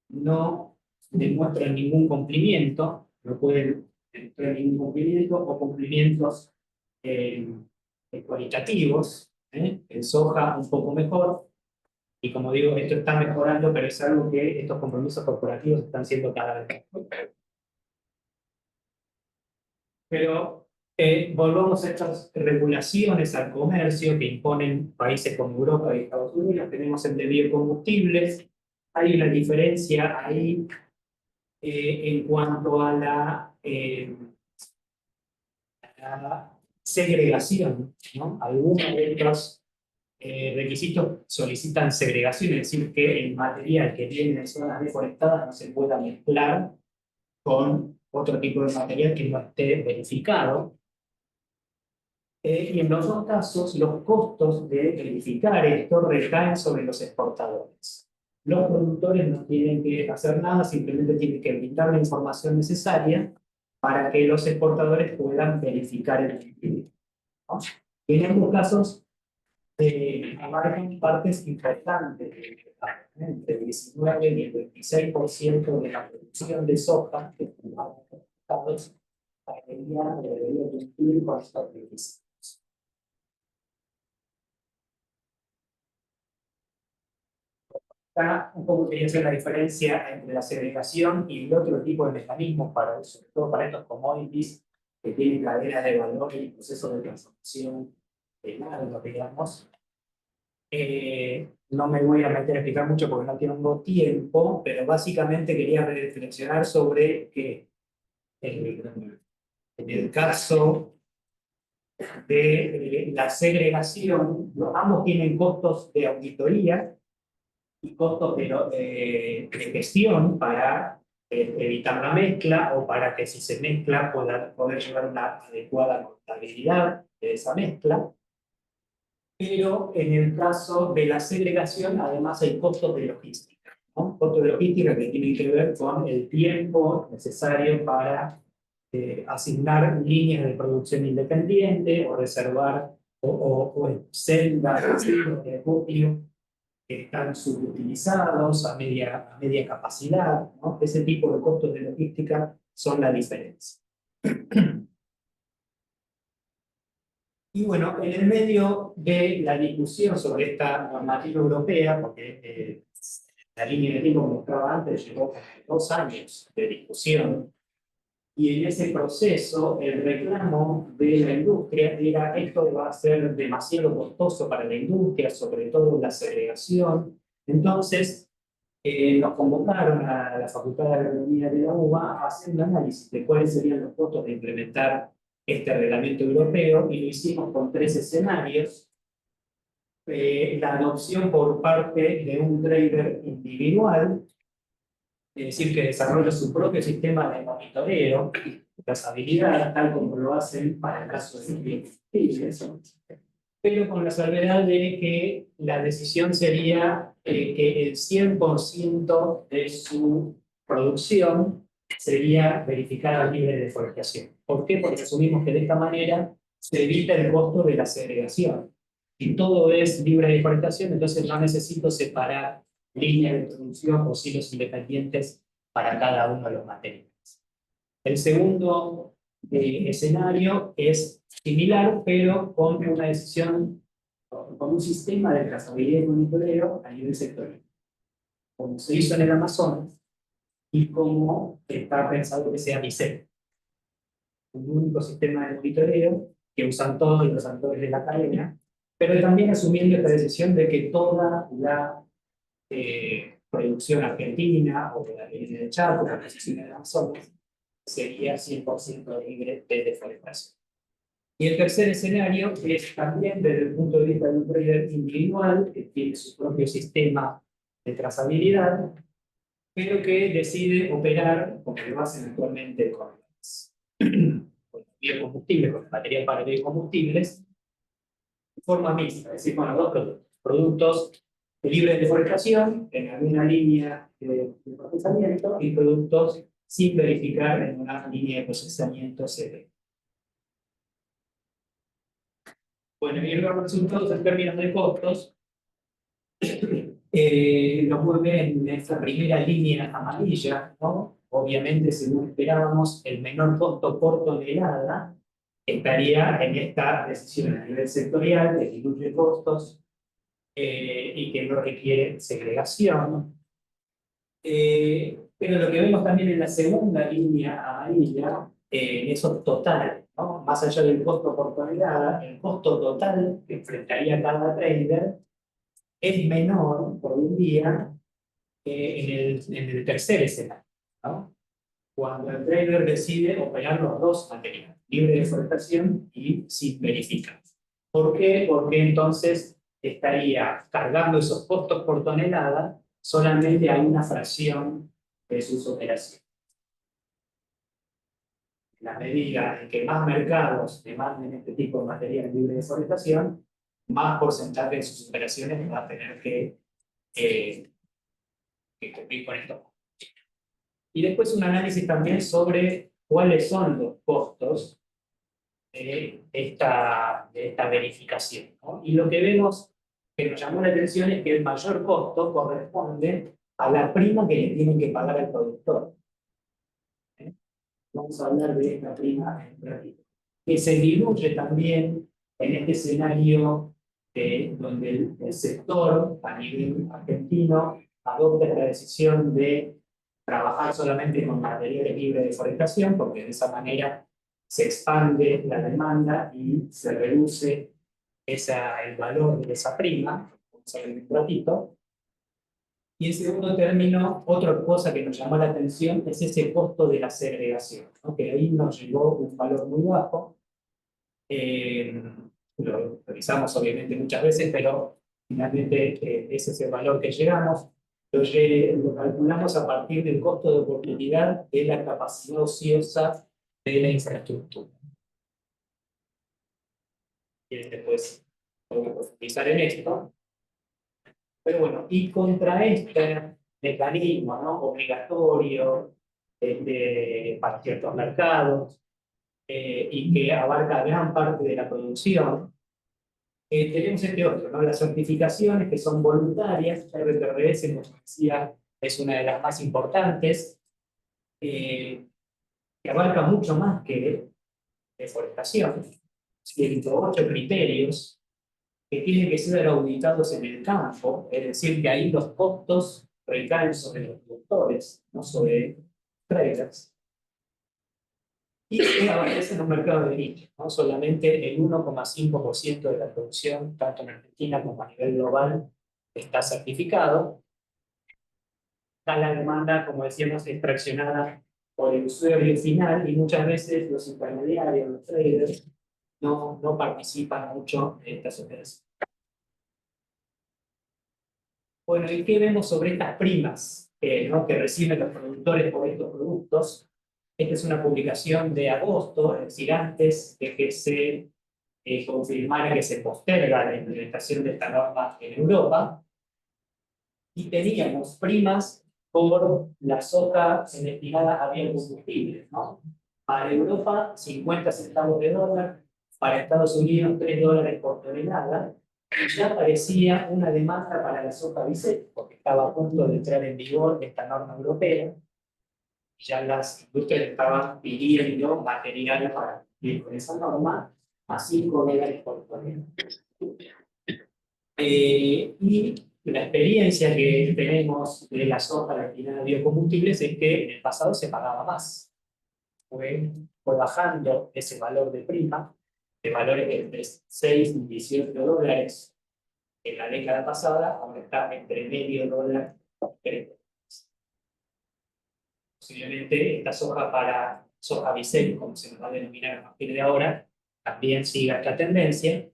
no demuestra ningún cumplimiento, no pueden demostrar ningún cumplimiento o cumplimientos cualitativos. En soja un poco mejor. Y como digo, esto está mejorando, pero es algo que estos compromisos corporativos están siendo cada vez mejor. Pero volvamos a estas regulaciones al comercio que imponen países como Europa y Estados Unidos. Tenemos el de biocombustibles. Hay una diferencia ahí en cuanto a la segregación, ¿no? Algunos de estos requisitos solicitan segregación, es decir, que el material que viene de zonas deforestadas no se pueda mezclar con otro tipo de material que no esté verificado. Y en los dos casos, los costos de verificar esto recaen sobre los exportadores. Los productores no tienen que hacer nada, simplemente tienen que brindar la información necesaria para que los exportadores puedan verificar el cumplimiento, ¿no? En estos casos, abarcan partes importantes, entre el 19 y el 26% de la producción de soja que debería cumplir con estos requisitos. Acá un poco quería hacer la diferencia entre la segregación y el otro tipo de mecanismos, sobre todo para estos commodities que tienen cadenas de valor y procesos de transformación largos, digamos. No me voy a meter a explicar mucho porque no tengo tiempo, pero básicamente quería reflexionar sobre que en el caso de la segregación, ambos tienen costos de auditoría y costos de gestión para evitar la mezcla o para que si se mezcla pueda poder llevar una adecuada contabilidad de esa mezcla. Pero en el caso de la segregación, además hay costos de logística, ¿no? Costos de logística que tienen que ver con el tiempo necesario para asignar líneas de producción independiente o reservar o celdas de copio que están subutilizados a media capacidad, ¿no? Ese tipo de costos de logística son la diferencia. Y bueno, en el medio de la discusión sobre esta normativa europea, porque la línea de tiempo que mostraba antes llevó 2 años de discusión, y en ese proceso el reclamo de la industria era: esto va a ser demasiado costoso para la industria, sobre todo la segregación. Entonces nos convocaron a la Facultad de Agronomía de la UBA a hacer un análisis de cuáles serían los costos de implementar este reglamento europeo, y lo hicimos con 3 escenarios. La adopción por parte de un trader individual, es decir, que desarrolla su propio sistema de monitoreo, trazabilidad, tal como lo hacen para el caso de biokombustibles, pero con la salvedad de que la decisión sería que el 100% de su producción sería verificada libre de deforestación. ¿Por qué? Porque asumimos que de esta manera se evita el costo de la segregación. Si todo es libre de deforestación, entonces no necesito separar líneas de producción o silos independientes para cada uno de los materiales. El segundo escenario es similar, pero con una decisión, con un sistema de trazabilidad y monitoreo a nivel sectorial, como se hizo en el Amazonas y como está pensado que sea MISEP, un único sistema de monitoreo que usan todos los actores de la cadena, pero también asumiendo esta decisión de que toda la producción argentina o de la línea de Chaco, la decisión de Amazonas, sería 100% libre de deforestación. Y el tercer escenario es también desde el punto de vista de un trader individual que tiene su propio sistema de trazabilidad, pero que decide operar, como lo hacen actualmente con los biocombustibles, con las baterías para biocombustibles, de forma mixta, es decir, con los dos productos libres de deforestación en alguna línea de procesamiento y productos sin verificar en una línea de procesamiento CD. Bueno, y los resultados en términos de costos lo pueden ver en esta primera línea amarilla, ¿no? Obviamente, según esperábamos, el menor costo por tonelada estaría en esta decisión a nivel sectorial, que diluye costos y que no requiere segregación. Pero lo que vemos también en la segunda línea amarilla, eso total, ¿no? Más allá del costo por tonelada, el costo total que enfrentaría cada trader es menor por un día en el tercer escenario, ¿no? Cuando el trader decide operar los dos materiales, libre de deforestación y sin verificar. ¿Por qué? Porque entonces estaría cargando esos costos por tonelada solamente a una fracción de sus operaciones. En la medida en que más mercados demanden este tipo de material libre de deforestación, más porcentaje de sus operaciones va a tener que cumplir con esto. Y después un análisis también sobre cuáles son los costos de esta verificación, ¿no? Y lo que vemos que nos llamó la atención es que el mayor costo corresponde a la prima que le tienen que pagar al productor. vamos a hablar de esta prima en un ratito, que se diluye también en este escenario donde el sector a nivel argentino adopta esta decisión de trabajar solamente con materiales libres de deforestación, porque de esa manera se expande la demanda y se reduce el valor de esa prima, vamos a ver en un ratito. Y en segundo término, otra cosa que nos llamó la atención es ese costo de la segregación, ¿no? Que ahí nos llegó un valor muy bajo. Lo revisamos obviamente muchas veces, pero finalmente ese es el valor que llegamos. Lo calculamos a partir del costo de oportunidad de la capacidad ociosa de la infraestructura. Y después voy a profundizar en esto. Pero bueno, y contra este mecanismo, ¿no? Obligatorio para ciertos mercados y que abarca gran parte de la producción, tenemos este otro, ¿no? Las certificaciones que son voluntarias. RTRS, como decía, es una de las más importantes, que abarca mucho más que deforestación. 108 criterios que tienen que ser auditados en el campo, es decir, que ahí los costos recaen sobre los productores, no sobre traders, y que abastecen en un mercado de nicho, ¿no? Solamente el 1,5% de la producción, tanto en Argentina como a nivel global, está certificado. Está la demanda, como decíamos, extraccionada por el usuario final, y muchas veces los intermediarios, los traders, no participan mucho en estas operaciones. Bueno, ¿y qué vemos sobre estas primas ¿no? que reciben los productores por estos productos? Esta es una publicación de agosto, es decir, antes de que se confirmara que se posterga la implementación de esta norma en Europa. Y teníamos primas por la soja destinada a biocombustibles, ¿no? Para Europa, 50 centavos de dólar, para Estados Unidos, 3 dólares por tonelada. Y ya aparecía una demanda para la soja bisel, porque estaba a punto de entrar en vigor esta norma europea. Y ya las industrias estaban pidiendo material para cumplir con esa norma a 5 dólares por tonelada. Y la experiencia que tenemos de la soja destinada a biocombustibles es que en el pasado se pagaba más. Fue bajando ese valor de prima, de valores entre 6 y 18 dólares en la década pasada, ahora está entre medio dólar y 3 dólares. Posiblemente esta soja para soja bisel, como se nos va a denominar a partir de ahora, también siga esta tendencia.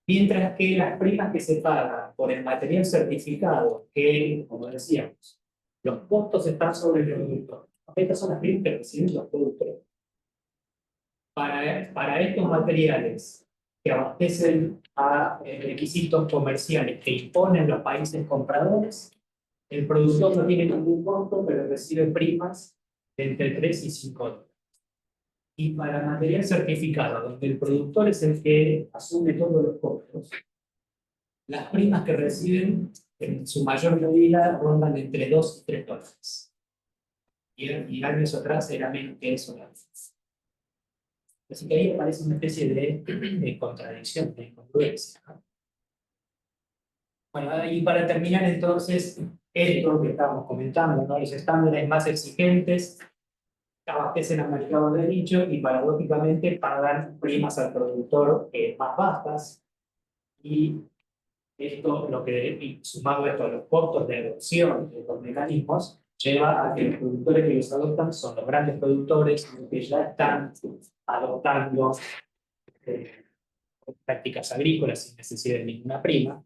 Mientras que las primas que se pagan por el material certificado, que, como decíamos, los costos están sobre el productor. Estas son las primas que reciben los productores. Para estos materiales que abastecen a requisitos comerciales que imponen los países compradores, el productor no tiene ningún costo, pero recibe primas de entre 3 y 5 dólares. Y para material certificado, donde el productor es el que asume todos los costos, las primas que reciben en su mayor medida rondan entre 2 y 3 dólares. Y años atrás era menos que eso. Así que ahí aparece una especie de contradicción, de incongruencia. Bueno, y para terminar entonces, esto que estábamos comentando, ¿no? Los estándares más exigentes abastecen al mercado de nicho y paradójicamente pagan primas al productor más bajas, y esto, sumado esto a los costos de adopción de estos mecanismos, lleva a que los productores que los adoptan son los grandes productores que ya están adoptando prácticas agrícolas sin necesidad de ninguna prima.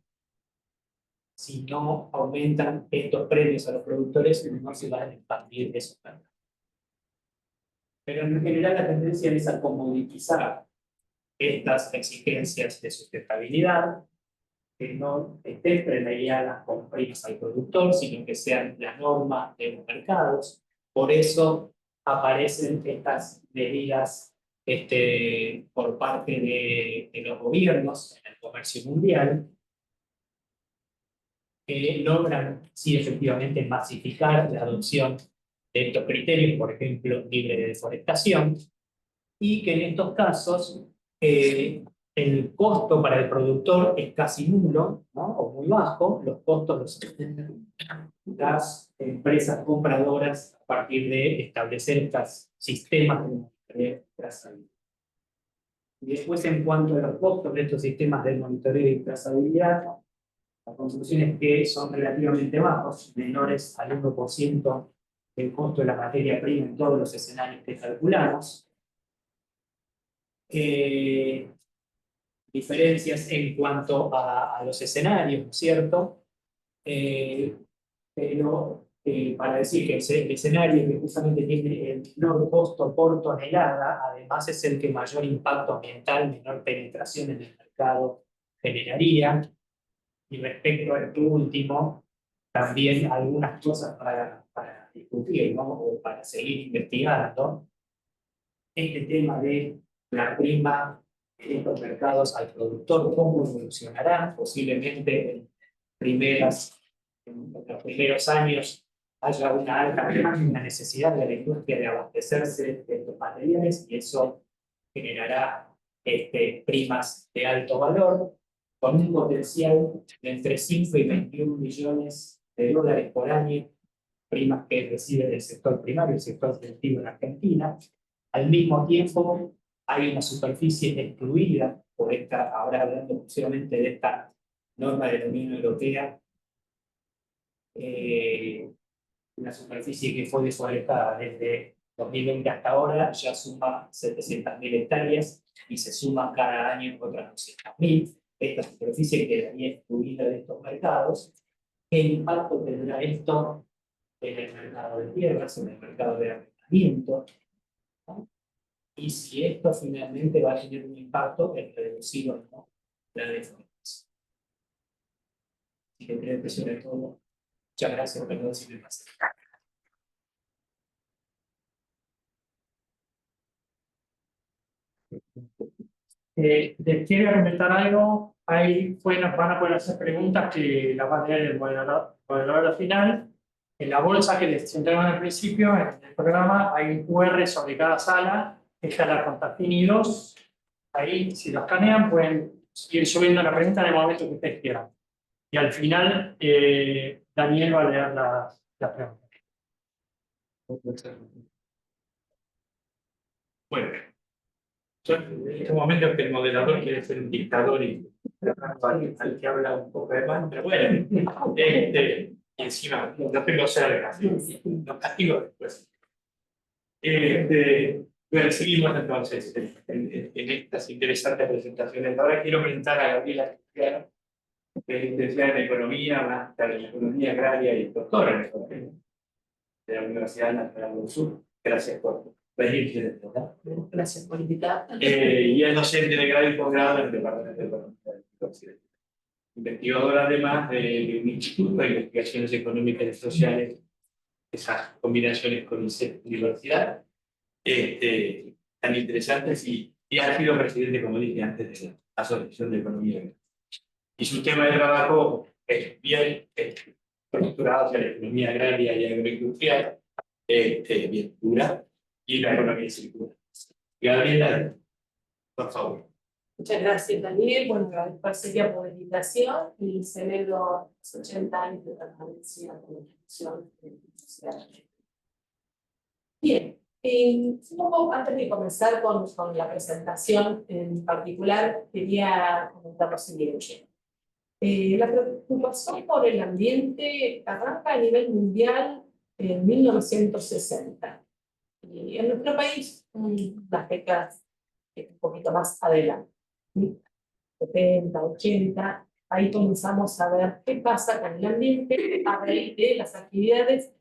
Si no aumentan estos premios a los productores, no se van a expandir esos mercados. Pero en general la tendencia es a comoditizar estas exigencias de sustentabilidad, que no estén premediadas con primas al productor, sino que sean la norma de los mercados. Por eso aparecen estas medidas por parte de los gobiernos en el comercio mundial, que logran, sí, efectivamente, masificar la adopción de estos criterios, por ejemplo, libre de deforestación, y que en estos casos el costo para el productor es casi nulo, ¿no? O muy bajo, los costos los sostienen las empresas compradoras a partir de establecer estos sistemas de trazabilidad. Y después, en cuanto a los costos de estos sistemas de monitoreo y trazabilidad, la conclusión es que son relativamente bajos, menores al 1% del costo de la materia prima en todos los escenarios que calculamos. Diferencias en cuanto a los escenarios, ¿no es cierto? Pero para decir que el escenario que justamente tiene el menor costo por tonelada, además es el que mayor impacto ambiental, menor penetración en el mercado generaría. Y respecto a esto último, también algunas cosas para discutir, ¿no? O para seguir investigando. Este tema de la prima en estos mercados al productor, cómo evolucionará, posiblemente en los primeros años haya una alta demanda, una necesidad de la industria de abastecerse de estos materiales y eso generará primas de alto valor con un potencial de entre 5 y 21 millones de dólares por año, primas que recibe el sector primario, el sector productivo en Argentina. Al mismo tiempo, hay una superficie excluida por esta, ahora hablando exclusivamente de esta norma de la Unión Europea, una superficie que fue deforestada desde 2020 hasta ahora, ya suma 700.000 hectáreas y se suma cada año otras 200.000. Esta superficie quedaría excluida de estos mercados. ¿Qué impacto tendrá esto en el mercado de tierras, en el mercado de arrendamiento? ¿No? Y si esto finalmente va a tener un impacto en reducir o no la deforestación. Así que creo que sobre todo, muchas gracias, perdón si me pasé. ¿Les quiere comentar algo? Ahí van a poder hacer preguntas que las va a tener el moderador al final. En la bolsa que les entregaron al principio, en el programa, hay un QR sobre cada sala. Esta es la Constantini 2. Ahí, si lo escanean, pueden ir subiendo la pregunta en el momento que ustedes quieran. Y al final, Daniel va a leer las preguntas. Bueno, en este momento que el moderador quiere ser un dictador y al que habla un poco de más, pero bueno, y encima lo tengo cerca, los castigo después. Bueno, seguimos entonces en estas interesantes presentaciones. Ahora quiero presentar a Gabriela Cristiano, que es licenciada en Economía, máster en Economía Agraria y doctora en Economía de la Universidad Nacional del Sur. Gracias por venir. Gracias por invitar. Y es docente de grado y posgrado en el Departamento de Economía de la Universidad. Investigadora además del Instituto de Investigaciones Económicas y Sociales, esas combinaciones con INSET Universidad, tan interesantes y ha sido presidente, como dije antes, de la Asociación de Economía. Y su tema de trabajo es bien estructurado hacia la economía agraria y agroindustrial, bien dura, y la economía circular. Gabriela, por favor. Muchas gracias, Daniel. Bueno, agradezco a Celia por la invitación y celebro los 80 años de permanencia con la institución social. Bien, un poco antes de comenzar con la presentación en particular, quería comentar lo siguiente. La preocupación por el ambiente arranca a nivel mundial en 1960. Y en nuestro país, unas décadas un poquito más adelante. 70, 80, ahí comenzamos a ver qué pasa con el ambiente a raíz de las actividades que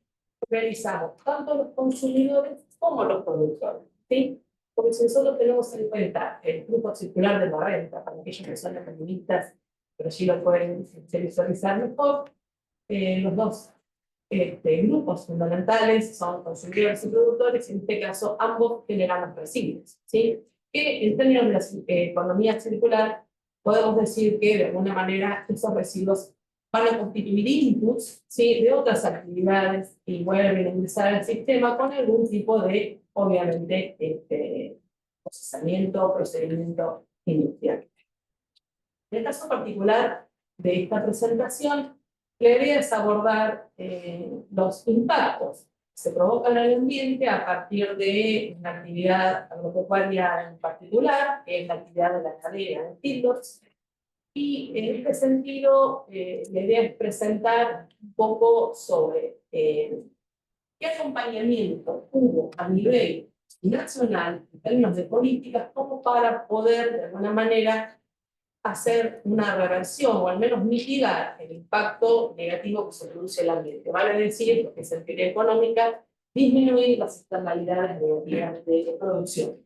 realizamos, tanto los consumidores como los productores, ¿sí? Porque si nosotros tenemos en cuenta el flujo circular de la renta, para aquellos que son economistas, pero sí lo pueden visualizar mejor, los dos grupos fundamentales son consumidores y productores, en este caso ambos generan los residuos, ¿sí? Que en términos de la economía circular podemos decir que de alguna manera esos residuos van a constituir inputs, ¿sí? De otras actividades y vuelven a ingresar al sistema con algún tipo de, obviamente, procesamiento, procedimiento industrial. En el caso particular de esta presentación, la idea es abordar los impactos que se provocan en el ambiente a partir de una actividad agropecuaria en particular, que es la actividad de la cadena de feedlots. Y en este sentido, la idea es presentar un poco sobre qué acompañamiento hubo a nivel nacional en términos de políticas como para poder, de alguna manera, hacer una reversión o al menos mitigar el impacto negativo que se produce en el ambiente. Vale decir, lo que es en teoría económica, disminuir las externalidades negativas de producción.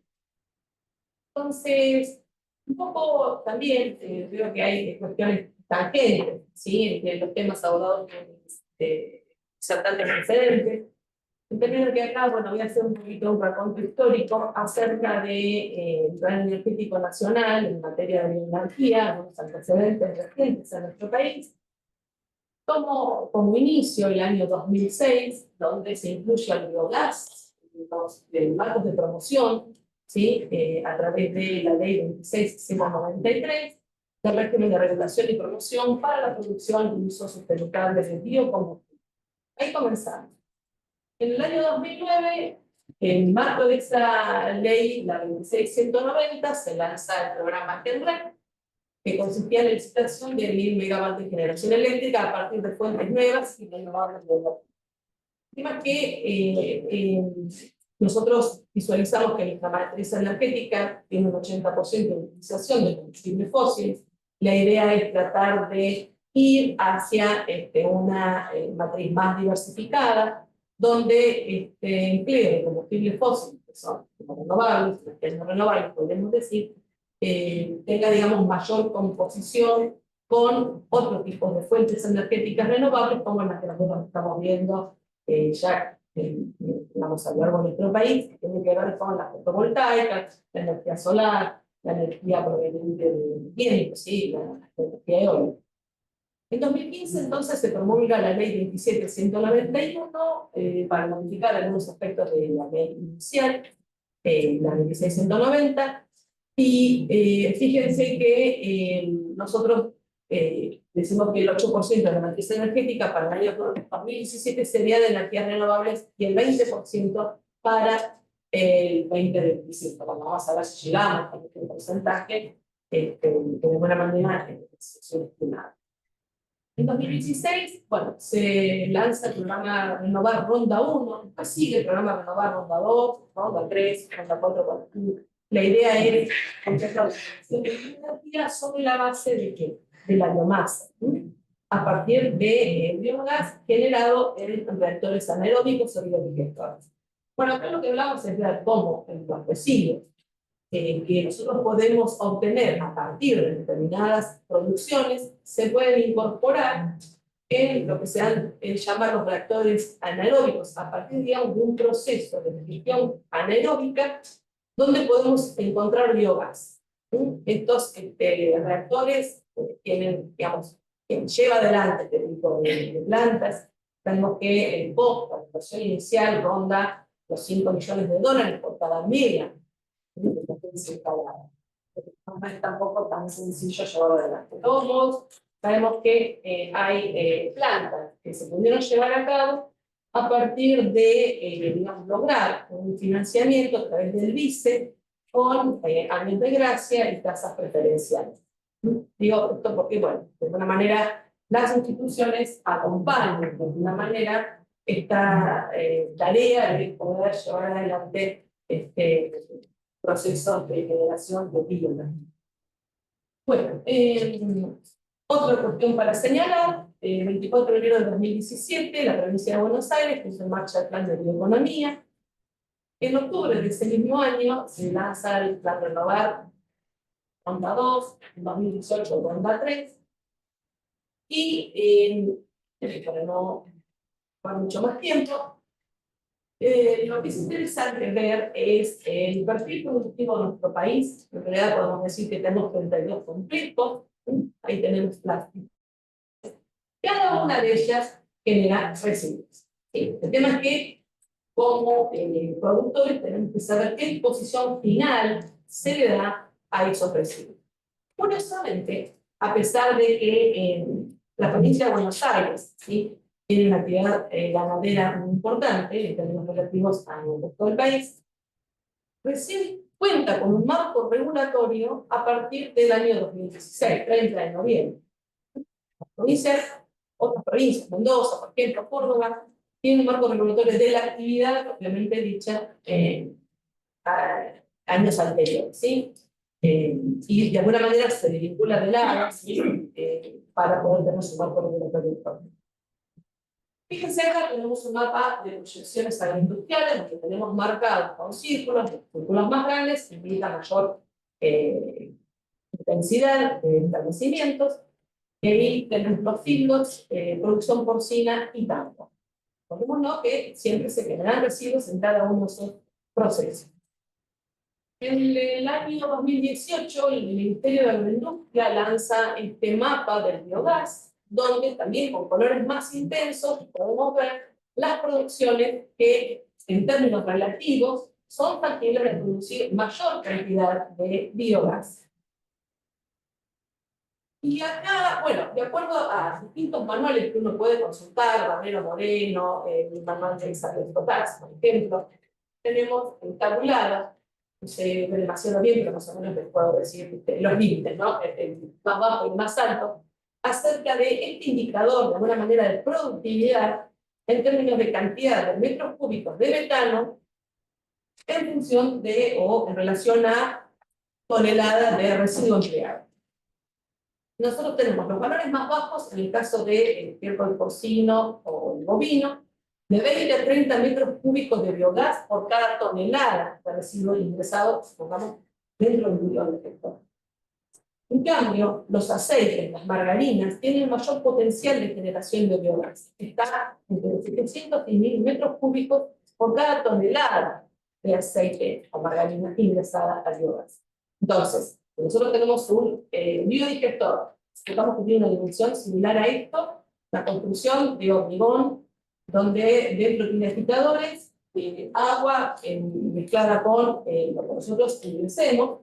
Entonces, un poco también veo que hay cuestiones tangentes, ¿sí? Entre los temas abordados en disertantes precedentes. Entendiendo que acá, bueno, voy a hacer un poquito un raconto histórico acerca del Plan Energético Nacional en materia de bioenergía, los antecedentes recientes en nuestro país. Como inicio el año 2006, donde se incluye el biogás, los marcos de promoción, ¿sí? A través de la ley 2693, del régimen de regulación y promoción para la producción y uso sustentable de biocombustibles. Ahí comenzamos. En el año 2009, en marco de esa ley, la 26190, se lanza el programa GENREC, que consistía en la licitación de 1000 megavatios de generación eléctrica a partir de fuentes nuevas y renovables de energía. El tema es que nosotros visualizamos que nuestra matriz energética tiene un 80% de utilización de combustibles fósiles. La idea es tratar de ir hacia una matriz más diversificada, donde empleo de combustibles fósiles, que son renovables, no renovables, podemos decir, tenga, digamos, mayor composición con otros tipos de fuentes energéticas renovables, como las que nosotros estamos viendo ya, vamos a hablar con nuestro país, que tiene que ver con las fotovoltaicas, la energía solar, la energía proveniente del viento, ¿sí? La energía eólica. En 2015, entonces, se promulga la ley 27191 para modificar algunos aspectos de la ley inicial, la 26190, y fíjense que nosotros decimos que el 8% de la matriz energética para el año 2017 sería de energías renovables y el 20% para el 2025. Bueno, vamos a ver si llegamos a este porcentaje, que de alguna manera es estimado. En 2016, bueno, se lanza el programa Renovar Ronda 1, después sigue el programa Renovar Ronda 2, Ronda 3, Ronda 4, 4. La idea es contemplar la producción de energía sobre la base de ¿qué? De la biomasa, a partir de biogás generado en reactores anaeróbicos o biodigestores. Bueno, acá lo que hablamos es ver cómo en los residuos que nosotros podemos obtener a partir de determinadas producciones se pueden incorporar en lo que se llaman los reactores anaeróbicos, a partir, digamos, de un proceso de digestión anaeróbica donde podemos encontrar biogás. Estos reactores tienen, digamos, quien lleva adelante este tipo de plantas. Sabemos que el costo, la inversión inicial ronda los $5 millones por cada mega. No es tampoco tan sencillo llevarlo adelante. De todos modos, sabemos que hay plantas que se pudieron llevar a cabo a partir de, digamos, lograr un financiamiento a través del BICE con años de gracia y tasas preferenciales. Digo esto porque, bueno, de alguna manera las instituciones acompañan de alguna manera esta tarea de poder llevar adelante procesos de generación de bioenergía. Bueno, otra cuestión para señalar, el 24 de enero de 2017, la provincia de Buenos Aires puso en marcha el plan de bioeconomía. En octubre de ese mismo año se lanza el plan Renovar Ronda 2, en 2018 Ronda 3, y para no tomar mucho más tiempo, lo que es interesante ver es el perfil productivo de nuestro país. En realidad podemos decir que tenemos 32 conflictos. Ahí tenemos plástico. Cada una de ellas genera residuos. ¿Sí? El tema es que, como productores, tenemos que saber qué disposición final se le da a esos residuos. Curiosamente, a pesar de que en la provincia de Buenos Aires, ¿sí?, tiene una actividad ganadera muy importante en términos relativos al resto del país, recién cuenta con un marco regulatorio a partir del año 2016, 30 de noviembre. Otras provincias, Mendoza, por ejemplo, Córdoba, tienen un marco regulatorio de la actividad propiamente dicha años anteriores, ¿sí? Y de alguna manera se vincula del área, ¿sí?, para poder tener su marco regulatorio propio. Fíjense acá tenemos un mapa de proyecciones agroindustriales donde tenemos marcados con círculos, los círculos más grandes indican mayor intensidad de establecimientos, y ahí tenemos los filos, producción porcina y campo. Acordémonos que siempre se generan residuos en cada uno de esos procesos. En el año 2018, el Ministerio de Agroindustria lanza este mapa del biogás, donde también con colores más intensos podemos ver las producciones que, en términos relativos, son factibles de producir mayor cantidad de biogás. Y acá, bueno, de acuerdo a distintos manuales que uno puede consultar, Barrero Moreno, el manual de Exagrotax, por ejemplo, tenemos tabuladas, no sé demasiado bien, pero más o menos les puedo decir los límites, ¿no? El más bajo y el más alto, acerca de este indicador, de alguna manera, de productividad en términos de cantidad de metros cúbicos de metano en función de, o en relación a toneladas de residuo empleado. Nosotros tenemos los valores más bajos en el caso del estiércol porcino o el bovino, de 20 a 30 metros cúbicos de biogás por cada tonelada de residuo ingresado, supongamos, dentro del millón de hectáreas. En cambio, los aceites, las margarinas, tienen mayor potencial de generación de biogás. Está entre 700 y 1000 metros cúbicos por cada tonelada de aceite o margarina ingresada al biogás. Entonces, nosotros tenemos un biodigestor, supongamos que tiene una dimensión similar a esto, la construcción de hormigón, donde dentro tiene agitadores, agua mezclada con lo que nosotros ingresemos,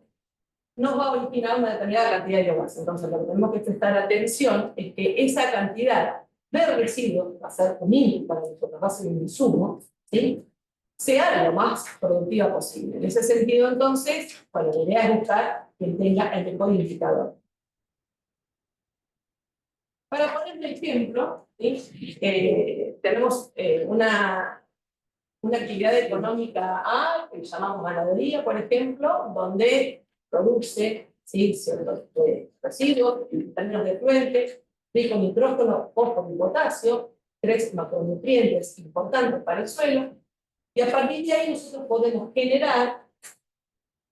nos va a originar una determinada cantidad de biogás. Entonces, lo que tenemos que prestar atención es que esa cantidad de residuos va a ser un input para nosotros, va a ser un insumo, ¿sí?, sea lo más productiva posible. En ese sentido, entonces, bueno, la idea es buscar quien tenga el mejor indicador. Para poner un ejemplo, ¿sí?, tenemos una actividad económica A, que llamamos ganadería, por ejemplo, donde produce, ¿sí?, ciertos residuos, en términos de fluentes, rico en nitrógeno, fósforo y potasio, 3 macronutrientes importantes para el suelo, y a partir de ahí nosotros podemos generar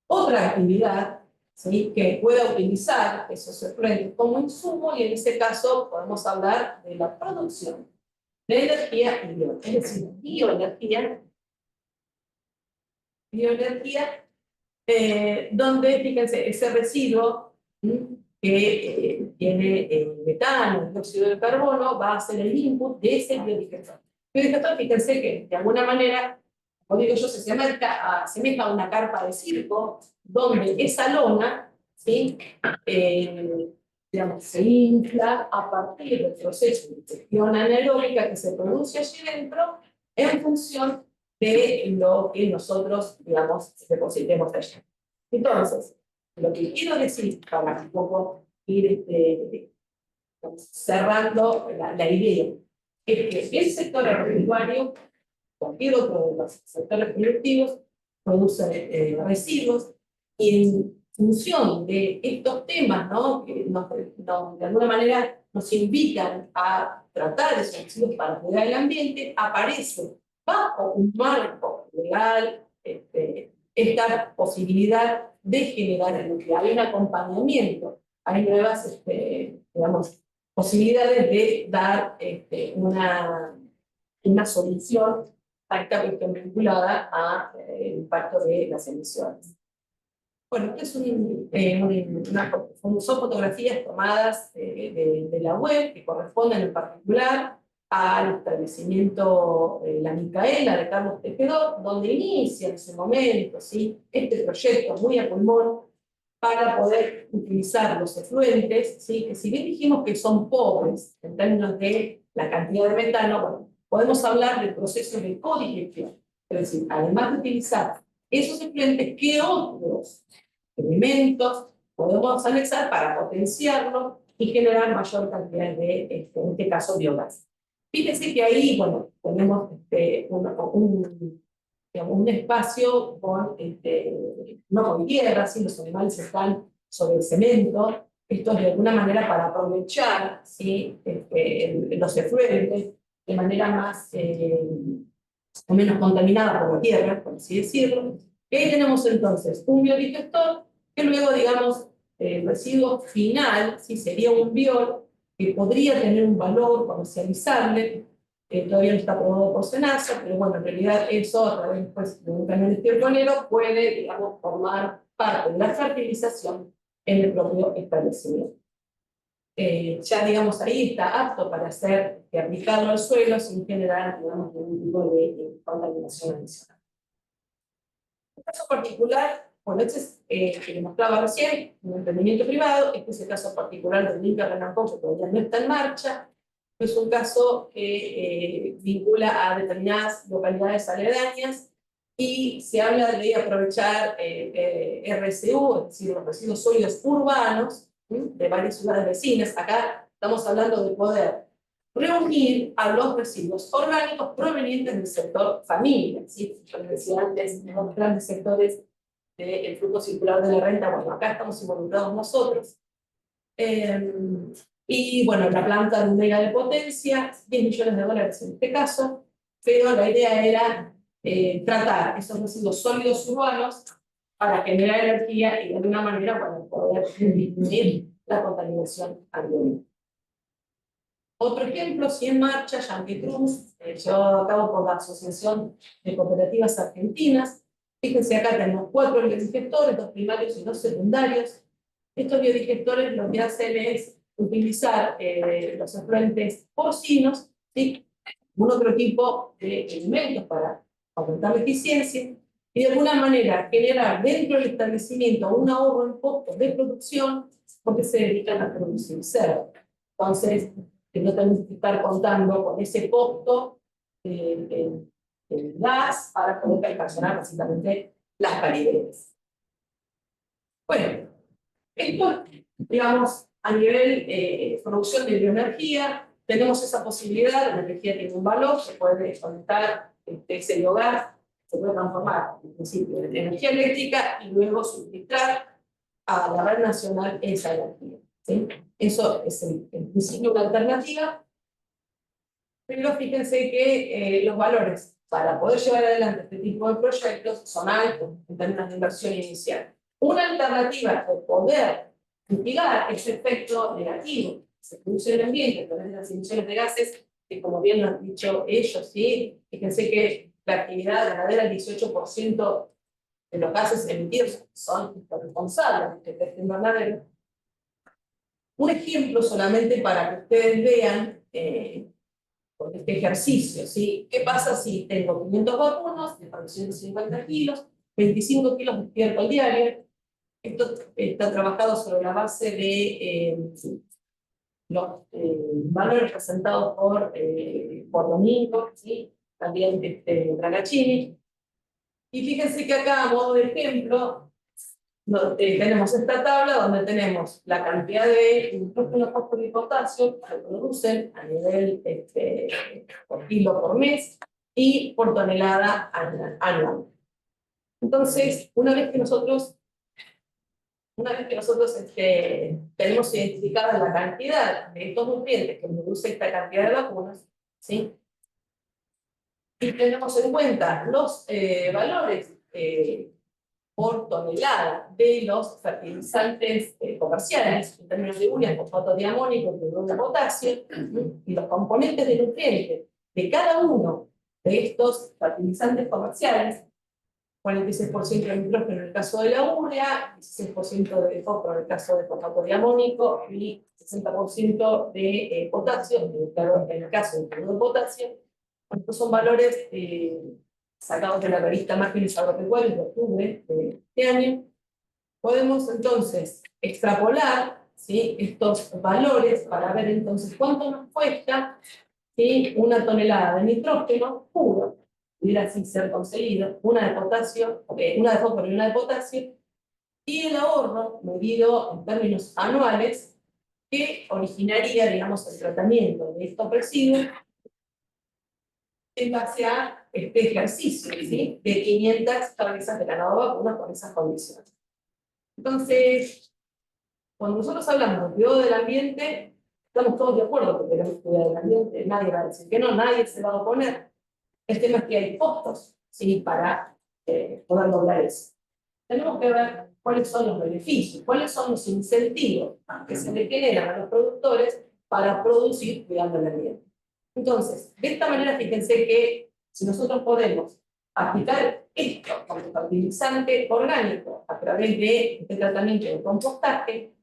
otra actividad, ¿sí?, que pueda utilizar esos efluentes como insumo, y en ese caso podemos hablar de la producción de energía, es decir, bioenergía, donde, fíjense, ese residuo que tiene metano, dióxido de carbono, va a ser el input de ese biodigestor. Biodigestor, fíjense que de alguna manera, como digo yo, se asemeja a una carpa de circo, donde esa lona, ¿sí?, digamos, se infla a partir del proceso de digestión anaeróbica que se produce allí dentro, en función de lo que nosotros, digamos, depositemos allí. Entonces, lo que quiero decir, para un poco ir cerrando la idea, es que el sector agropecuario, cualquier otro de los sectores productivos, produce residuos, y en función de estos temas, ¿no?, que de alguna manera nos invitan a tratar esos residuos para cuidar el ambiente, aparece bajo un marco legal esta posibilidad de generar energía. Hay un acompañamiento, hay nuevas, digamos, posibilidades de dar una solución a esta cuestión vinculada al impacto de las emisiones. Bueno, este es son fotografías tomadas de la web que corresponden en particular al establecimiento La Micaela de Carlos Tejedor, donde inicia en ese momento, ¿sí?, este proyecto muy a pulmón para poder utilizar los efluentes, ¿sí?, que si bien dijimos que son pobres en términos de la cantidad de metano, bueno, podemos hablar del proceso de codigestión, es decir, además de utilizar esos efluentes, ¿qué otros elementos podemos anexar para potenciarlo y generar mayor cantidad de, en este caso, biogás? Fíjense que ahí, bueno, tenemos digamos, un espacio con, no con tierra, ¿sí? Los animales están sobre el cemento. Esto es de alguna manera para aprovechar, ¿sí?, los efluentes de manera más o menos contaminada por la tierra, por así decirlo. Y ahí tenemos entonces un biodigestor que luego, digamos, el residuo final, ¿sí?, sería un biol que podría tener un valor comercializable, todavía no está aprobado por SENASA, pero bueno, en realidad eso a través pues, de un cañón estiérconero puede, digamos, formar parte de la fertilización en el propio establecimiento. Ya digamos ahí está apto para ser aplicado al suelo sin generar, digamos, ningún tipo de contaminación adicional. En el caso particular, bueno, este es que les mostraba recién, un emprendimiento privado. Este es el caso particular del Inca Renancó, que todavía no está en marcha. Es un caso que vincula a determinadas localidades aledañas y se habla de aprovechar RSU, es decir, los residuos sólidos urbanos, ¿sí?, de varias ciudades vecinas. Acá estamos hablando de poder reunir a los residuos orgánicos provenientes del sector familia, ¿sí? Yo les decía antes, los grandes sectores del flujo circular de la renta. Bueno, acá estamos involucrados nosotros. Y bueno, la planta de 1 mega de potencia, 10 millones de dólares en este caso, pero la idea era tratar esos residuos sólidos urbanos para generar energía y de alguna manera, bueno, poder disminuir la contaminación ambiental. Otro ejemplo, sí en marcha, Yankee Cruz, llevado a cabo por la Asociación de Cooperativas Argentinas. Fíjense, acá tenemos 4 biodigestores, 2 primarios y 2 secundarios. Estos biodigestores lo que hacen es utilizar los efluentes porcinos, ¿sí?, un otro tipo de alimentos para aumentar la eficiencia y de alguna manera generar dentro del establecimiento un ahorro en costos de producción porque se dedican a producir cerdo. Entonces, no tenemos que estar contando con ese costo de gas para poder calcular básicamente las paredes. Bueno, esto, digamos, a nivel producción de bioenergía, tenemos esa posibilidad. La energía tiene un valor, se puede conectar ese biogás, se puede transformar en principio en energía eléctrica y luego suministrar a la red nacional esa energía, ¿sí? Eso es en principio una alternativa, pero fíjense que los valores para poder llevar adelante este tipo de proyectos son altos en términos de inversión inicial. Una alternativa de poder mitigar ese efecto negativo que se produce en el ambiente a través de las emisiones de gases, que como bien lo han dicho ellos, ¿sí?, fíjense que la actividad ganadera, el 18% de los gases emitidos son responsables de este efecto invernadero. Un ejemplo solamente para que ustedes vean con este ejercicio, ¿sí? ¿Qué pasa si tengo 500 vacunos de 450 kilos, 25 kilos de estiércol diario? Esto está trabajado sobre la base de los valores presentados por Domingo, ¿sí?, también Dragaccini. Y fíjense que acá, a modo de ejemplo, tenemos esta tabla donde tenemos la cantidad de nitrógeno, fósforo y potasio que se producen a nivel por kilo por mes y por tonelada anual. Entonces, una vez que nosotros tenemos identificada la cantidad de estos nutrientes que produce esta cantidad de vacunas, ¿sí?, y tenemos en cuenta los valores por tonelada de los fertilizantes comerciales, en términos de urea, fosfato de amonio, cloruro de potasio, y los componentes de nutrientes de cada uno de estos fertilizantes comerciales, 46% de nitrógeno en el caso de la urea, 16% de fósforo en el caso de fosfato de amónico y 60% de potasio en el caso del cloruro de potasio. Estos son valores sacados de la revista Márgenes Agropecuarios de octubre de este año. Podemos entonces extrapolar, ¿sí?, estos valores para ver entonces cuánto nos cuesta, ¿sí?, una tonelada de nitrógeno puro, pudiera así ser conseguido, una de potasio, una de fósforo y una de potasio, y el ahorro medido en términos anuales que originaría, digamos, el tratamiento de estos residuos en base a este ejercicio, ¿sí?, de 500 cabezas de ganado vacuno con esas condiciones. Entonces, cuando nosotros hablamos de cuidado del ambiente, estamos todos de acuerdo que queremos cuidar del ambiente, nadie va a decir que no, nadie se va a oponer. El tema es que hay costos, ¿sí?, para poder lograr eso. Tenemos que ver cuáles son los beneficios, cuáles son los incentivos que se le generan a los productores para producir cuidando el ambiente. Entonces, de esta manera, fíjense que si nosotros podemos aplicar esto como fertilizante orgánico a través de este tratamiento de compostaje,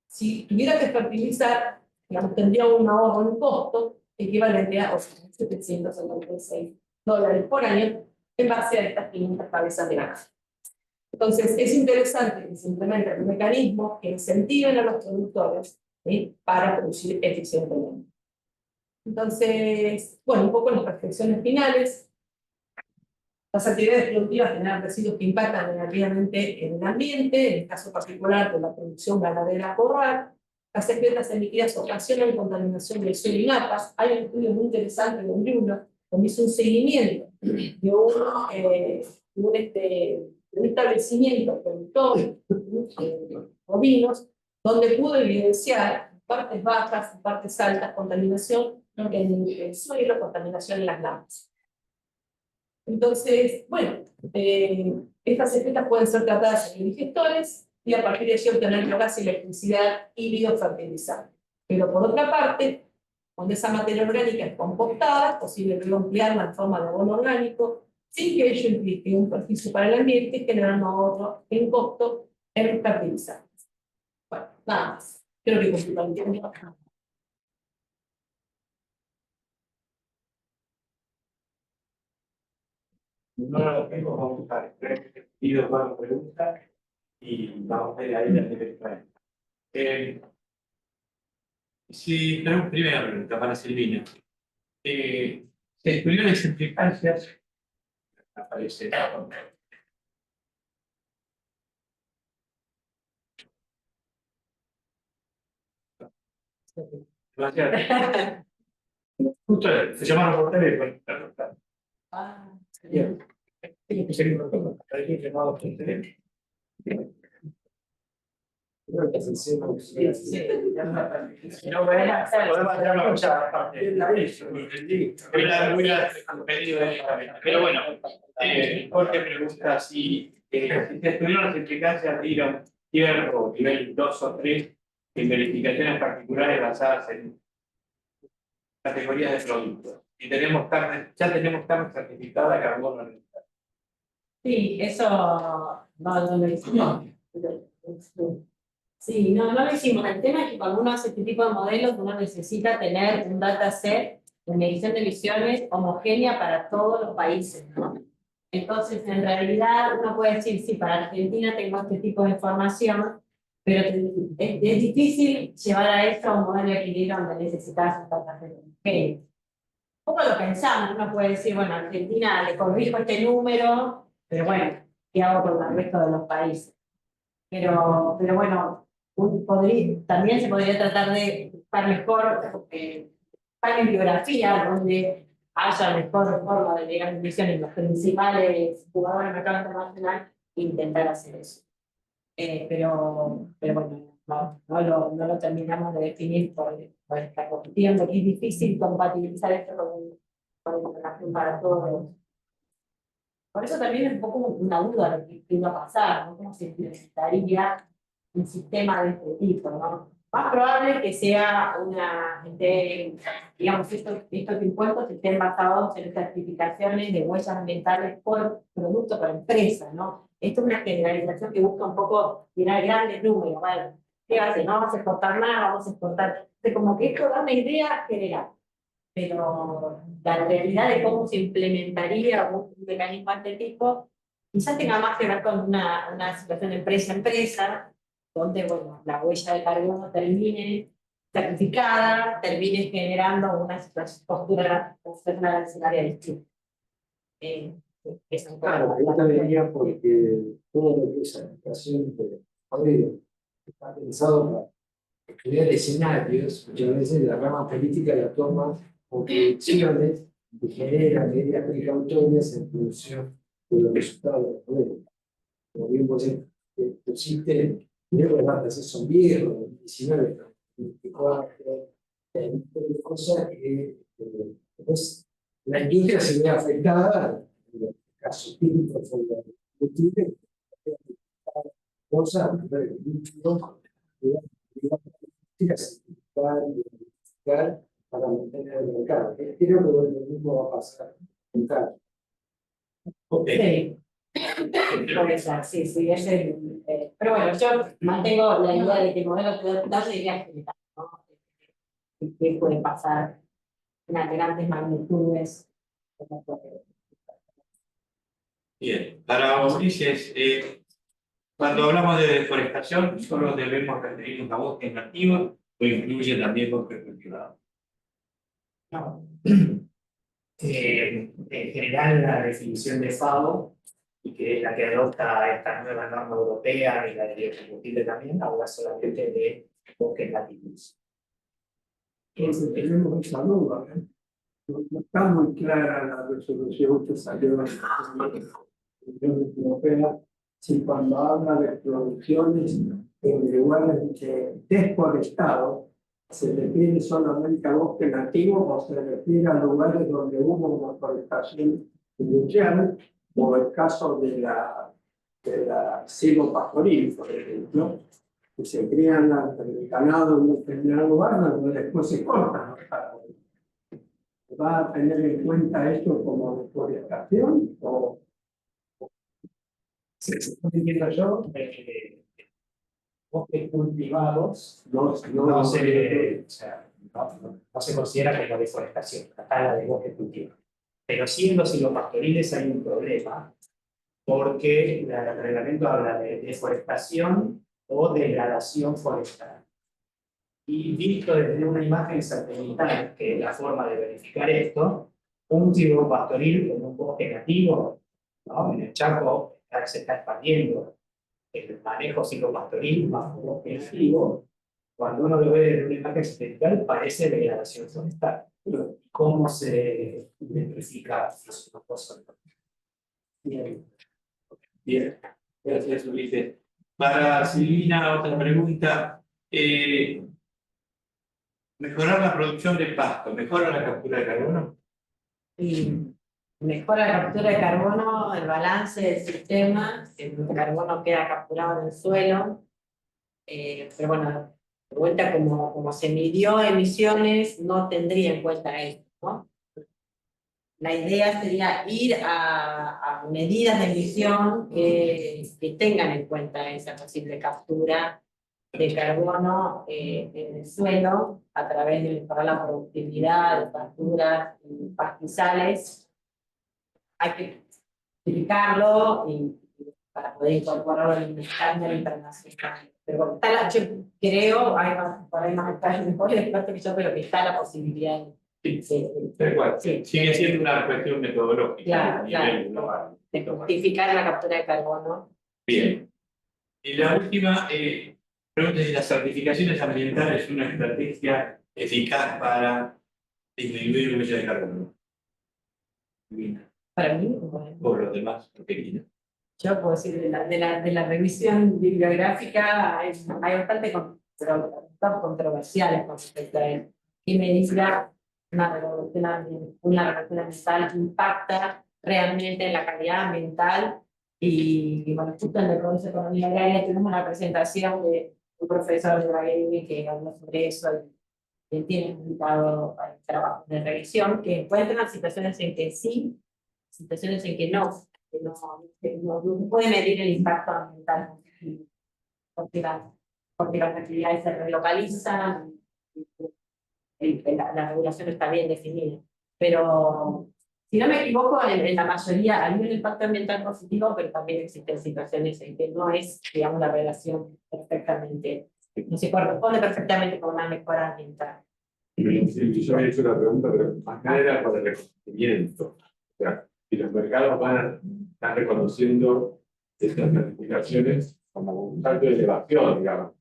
si tuviera que fertilizar, digamos, tendría un ahorro en costo equivalente a $776 por año en base a estas 500 cabezas de ganado. Entonces, es interesante que se implementen mecanismos que incentiven a los productores, ¿sí?, para producir eficientemente. Entonces, bueno, un poco las reflexiones finales. Las actividades productivas generan residuos que impactan negativamente en el ambiente, en el caso particular de la producción ganadera porral. Las excretas emitidas ocasionan contaminación del suelo y napas. Hay un estudio muy interesante de un libro donde hizo un seguimiento de un establecimiento productor bovinos, donde pudo evidenciar partes bajas y partes altas, contaminación en el suelo, contaminación en las napas. Entonces, bueno, estas excretas pueden ser tratadas en digestores y a partir de allí obtener biogás y electricidad y biofertilizante. Pero por otra parte, cuando esa materia orgánica es compostada, es posible luego emplearla en forma de abono orgánico, sin que ello implique un perjuicio para el ambiente y generar un ahorro en costo en fertilizantes. Bueno, nada más. Creo que cumplí con el tiempo. No lo tengo, vamos a ver. Pido cuatro preguntas y vamos a ir ahí la dirección. Si tenemos primera pregunta para Silvina. Se estudió las implicancias. Aparece. Gracias. Justo se llamaron por teléfono. Bien. Tiene que ser un alguien llamado por teléfono. No podemos hacer una cosa aparte. Pero bueno, Jorge pregunta si se estudiaron las implicancias de hierro nivel 2 o 3 en verificaciones particulares basadas en categorías de productos. Y tenemos carne, ya tenemos carne certificada de carbono neutral. Sí, eso no lo hicimos. Sí, no lo hicimos. El tema es que cuando uno hace este tipo de modelos, uno necesita tener un dataset de medición de emisiones homogénea para todos los países, ¿no? Entonces, en realidad, uno puede decir, sí, para Argentina tengo este tipo de información, pero es difícil llevar a esto a un modelo de equilibrio donde necesitas un dataset homogéneo. Un poco lo pensamos, uno puede decir, bueno, a Argentina le corrijo este número, pero bueno, ¿qué hago con el resto de los países? Pero bueno, también se podría tratar de buscar mejor en bibliografía, donde haya mejor forma de llegar a emisiones en los principales jugadores del mercado internacional e intentar hacer eso. Pero bueno, no lo terminamos de definir por esta cuestión, porque es difícil compatibilizar esto con información para todos. Por eso también es un poco una duda de qué iba a pasar, ¿no? Cómo se implementaría un sistema de este tipo, ¿no? más probable que sea digamos, estos impuestos estén basados en certificaciones de huellas ambientales por producto, por empresa, ¿no? Esto es una generalización que busca un poco tirar grandes números, ¿vale? ¿Qué va a hacer? No vamos a exportar nada, vamos a exportar. Entonces, como que esto da una idea general, pero la realidad de cómo se implementaría un mecanismo de este tipo quizás tenga más que ver con una situación de empresa a empresa, donde bueno, la huella de carbono termine certificada, termine generando una postura escenaria distinta. Es un poco Claro, yo te diría porque todo lo que es aplicación de código está pensado para crear escenarios, muchas veces la rama política la toma como predicciones y genera medidas precautorias en función de los resultados del modelo. Como bien vos pusiste, primero las datas son viejos, 19, 24, cosas que pues, la industria se ve afectada, en el caso típico fue la combustible, cosas para mantener el mercado. Creo que lo mismo va a pasar en CAR. Ok. Sí. Puede ser, sí, sí, pero bueno, yo mantengo la idea de que el modelo de datos iría general, ¿no? Que puede pasar en grandes magnitudes. Bien, para Ulises, cuando hablamos de deforestación, solo debemos referirnos a bosques nativos o incluye también bosques cultivados. No. En general, la definición de FAO, y que es la que adopta esta nueva norma europea y la de biocombustible también, habla solamente de bosques nativos. Tenemos esa duda, ¿eh? No está muy clara la resolución que salió de la Unión Europea, si cuando habla de producciones en lugares desforestados, se refiere solamente a bosque nativo o se refiere a lugares donde hubo una forestación industrial, o el caso de la silvopastoril, por ejemplo, que se crían el ganado en un determinado lugar, donde después se cortan los árboles. ¿Va a tener en cuenta esto como deforestación? O Si se está diciendo yo, bosques cultivados no se considera como deforestación, acá la de bosques cultivados. Pero sí en los silvopastoriles hay un problema, porque el reglamento habla de deforestación o degradación forestal. Y visto desde una imagen satelital, que es la forma de verificar esto, un silvopastoril como un bosque nativo, ¿no? En el Chaco se está expandiendo el manejo silvopastoril más un bosque nativo. Cuando uno lo ve desde una imagen satelital, parece degradación forestal. ¿Cómo se identifica eso? Bien, bien. Gracias, Ulises. Para Silvina, otra pregunta. ¿Mejorar la producción de pasto mejora la captura de carbono? Y mejora la captura de carbono, el balance del sistema, el carbono queda capturado en el suelo, pero bueno, de vuelta como se midió emisiones, no tendría en cuenta esto, ¿no? La idea sería ir a medidas de emisión que tengan en cuenta esa posible captura de carbono en el suelo a través de mejorar la productividad de pasturas y pastizales. Hay que explicarlo para poder incorporarlo en el estándar internacional. Pero bueno, yo creo, por ahí más detalles mejor experto que yo, pero que está la posibilidad Tal cual. Sí. Sigue siendo una cuestión metodológica. Claro, a nivel global. de justificar la captura de carbono. Bien. Y la última, pregunta si las certificaciones ambientales es una estrategia eficaz para disminuir huella de carbono. Para mí, bueno, O los demás, lo que quieran. yo puedo decir, de la revisión bibliográfica hay bastante controversiales con respecto a él. ¿Qué medida una regulación ambiental impacta realmente en la calidad ambiental? Y bueno, justo en el Consejo de Economía Agraria tuvimos una presentación de un profesor de Baguette que habló sobre eso y él tiene publicado trabajos de revisión que encuentran situaciones en que sí, situaciones en que no se puede medir el impacto ambiental porque las actividades se relocalizan, la regulación está bien definida. Pero, si no me equivoco, en la mayoría hay un impacto ambiental positivo, pero también existen situaciones en que no es, digamos, la relación perfectamente, no se corresponde perfectamente con una mejora ambiental. Sí, yo había hecho una pregunta, pero más nada era por el reconocimiento. O sea, si los mercados están reconociendo estas certificaciones como un salto de elevación, digamos,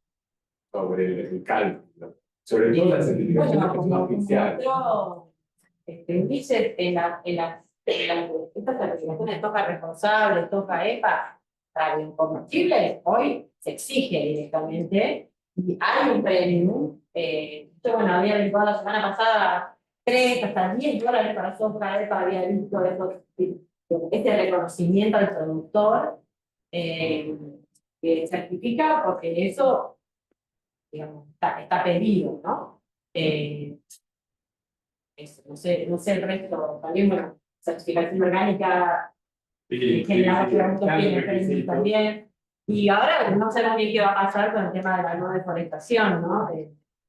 sobre el cálculo. Sobre todo las certificaciones que son oficiales. Dice estas certificaciones toca responsable, toca EPA, para biocombustibles, hoy se exige directamente y hay un premio. Yo, bueno, había averiguado la semana pasada 3 hasta $10 para soja EPA, había visto este reconocimiento al productor que certifica, porque eso, digamos, está pedido, ¿no? No sé el resto, también, bueno, certificación orgánica, en general, productos tienen premios también. Y ahora no sabemos bien qué va a pasar con el tema de la no deforestación, ¿no?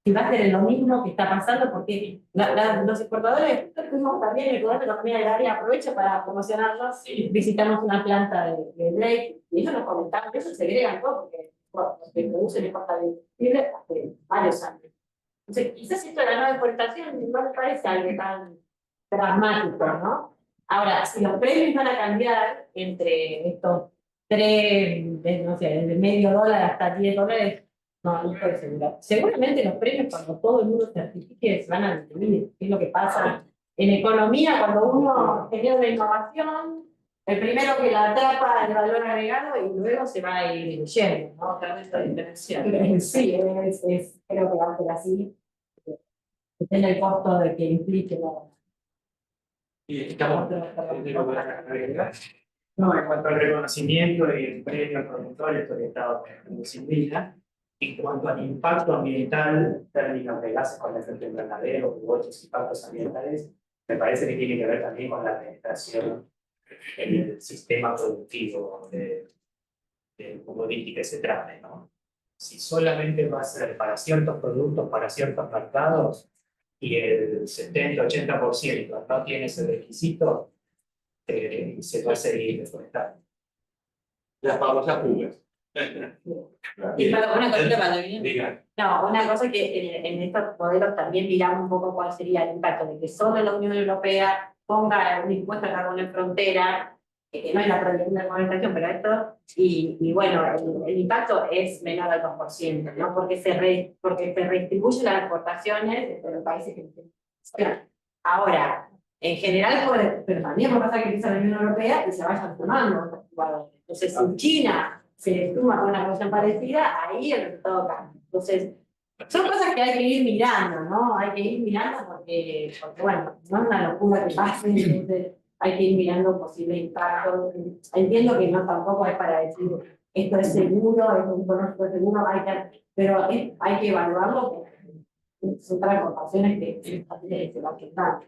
Si va a ser lo mismo que está pasando, porque los exportadores, también el Poder de Economía Agraria aprovecha para promocionarlos. Visitamos una planta de Drake y ellos nos comentaron que ellos segregan todo, porque producen y exportan combustible hace varios años. Entonces, quizás esto de la no deforestación no me parece algo tan dramático, ¿no? Ahora, si los premios van a cambiar entre estos 3, no sé, desde $0.50 hasta $10, no estoy segura. Seguramente los premios, cuando todo el mundo certifique, se van a definir. ¿Qué es lo que pasa en economía? Cuando uno genera una innovación, el primero que la atrapa el valor agregado y luego se va a ir diluyendo, ¿no? Otra vez la diferencia. Sí, creo que va a ser así. Depende del costo de que implique Y estamos No, en cuanto al reconocimiento y el premio al productor, estoy estado sin vida. En cuanto al impacto ambiental, términos de gases con efecto invernadero u otros impactos ambientales, me parece que tiene que ver también con la administración en el sistema productivo de commodity que se trate, ¿no? Si solamente va a ser para ciertos productos, para ciertos mercados, y el 70-80% no tiene ese requisito, se va a seguir deforestando. las famosas fugas. Y para una cosita para bien. Diga. No, una cosa que en estos modelos también miramos un poco cuál sería el impacto de que solo la Unión Europea ponga un impuesto a carbón en frontera, que no es la prohibición de deforestación, pero esto, y bueno, el impacto es menor al 2%, ¿no? Porque se redistribuyen las exportaciones de los países que tienen. Ahora, en general, pero también puede pasar que empieza la Unión Europea y se vayan sumando. Entonces, si China se suma con una cuestión parecida, ahí el resultado cambia. Entonces, son cosas que hay que ir mirando, ¿no? Hay que ir mirando porque bueno, no es una locura que pase, entonces hay que ir mirando posibles impactos. Entiendo que no tampoco es para decir esto es seguro, esto es un pronóstico seguro, pero hay que evaluarlo porque son transformaciones que se van a quedar.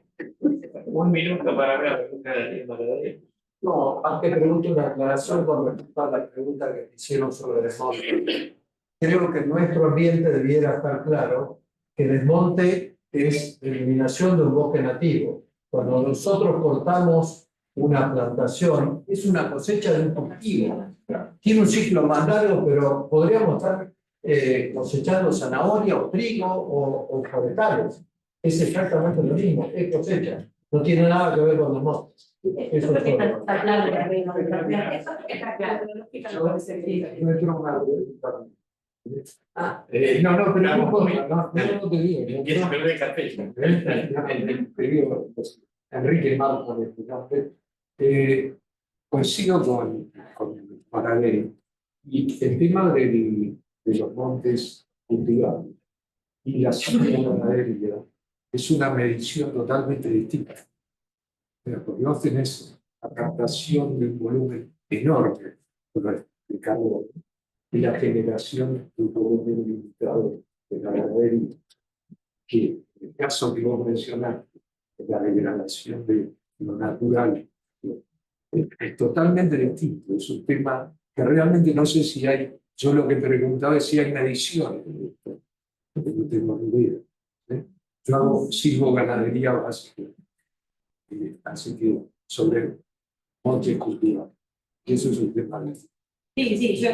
Un minuto para ver la pregunta de la No, antes pregunto una aclaración con respecto a la pregunta que te hicieron sobre el desmonte. Creo que en nuestro ambiente debiera estar claro que el desmonte es eliminación de un bosque nativo. Cuando nosotros cortamos una plantación, es una cosecha de un cultivo. Tiene un ciclo más largo, pero podríamos estar cosechando zanahoria o trigo o forestales. Es exactamente lo mismo, es cosecha. No tiene nada que ver con los montes. Eso creo que está claro. Eso está claro. No entró una pregunta. Ah, No, pero no te digo. Empieza a perder el café. Te digo, Enrique Marco, me explicaste. Coincido con Maradei. Y el tema de los montes cultivables y la ciencia ganadería es una medición totalmente distinta. Porque vos tenés la captación de un volumen enorme de carbón y la generación de un volumen limitado de la ganadería, que en el caso que vos mencionaste, de la degradación de lo natural, es totalmente distinto. Es un tema que realmente no sé si hay, yo lo que preguntaba es si hay mediciones de esto, porque no tengo ni idea. Yo hago silvoganadería básica, así que sobre montes cultivados. Y eso es un tema de... Sí, sí, yo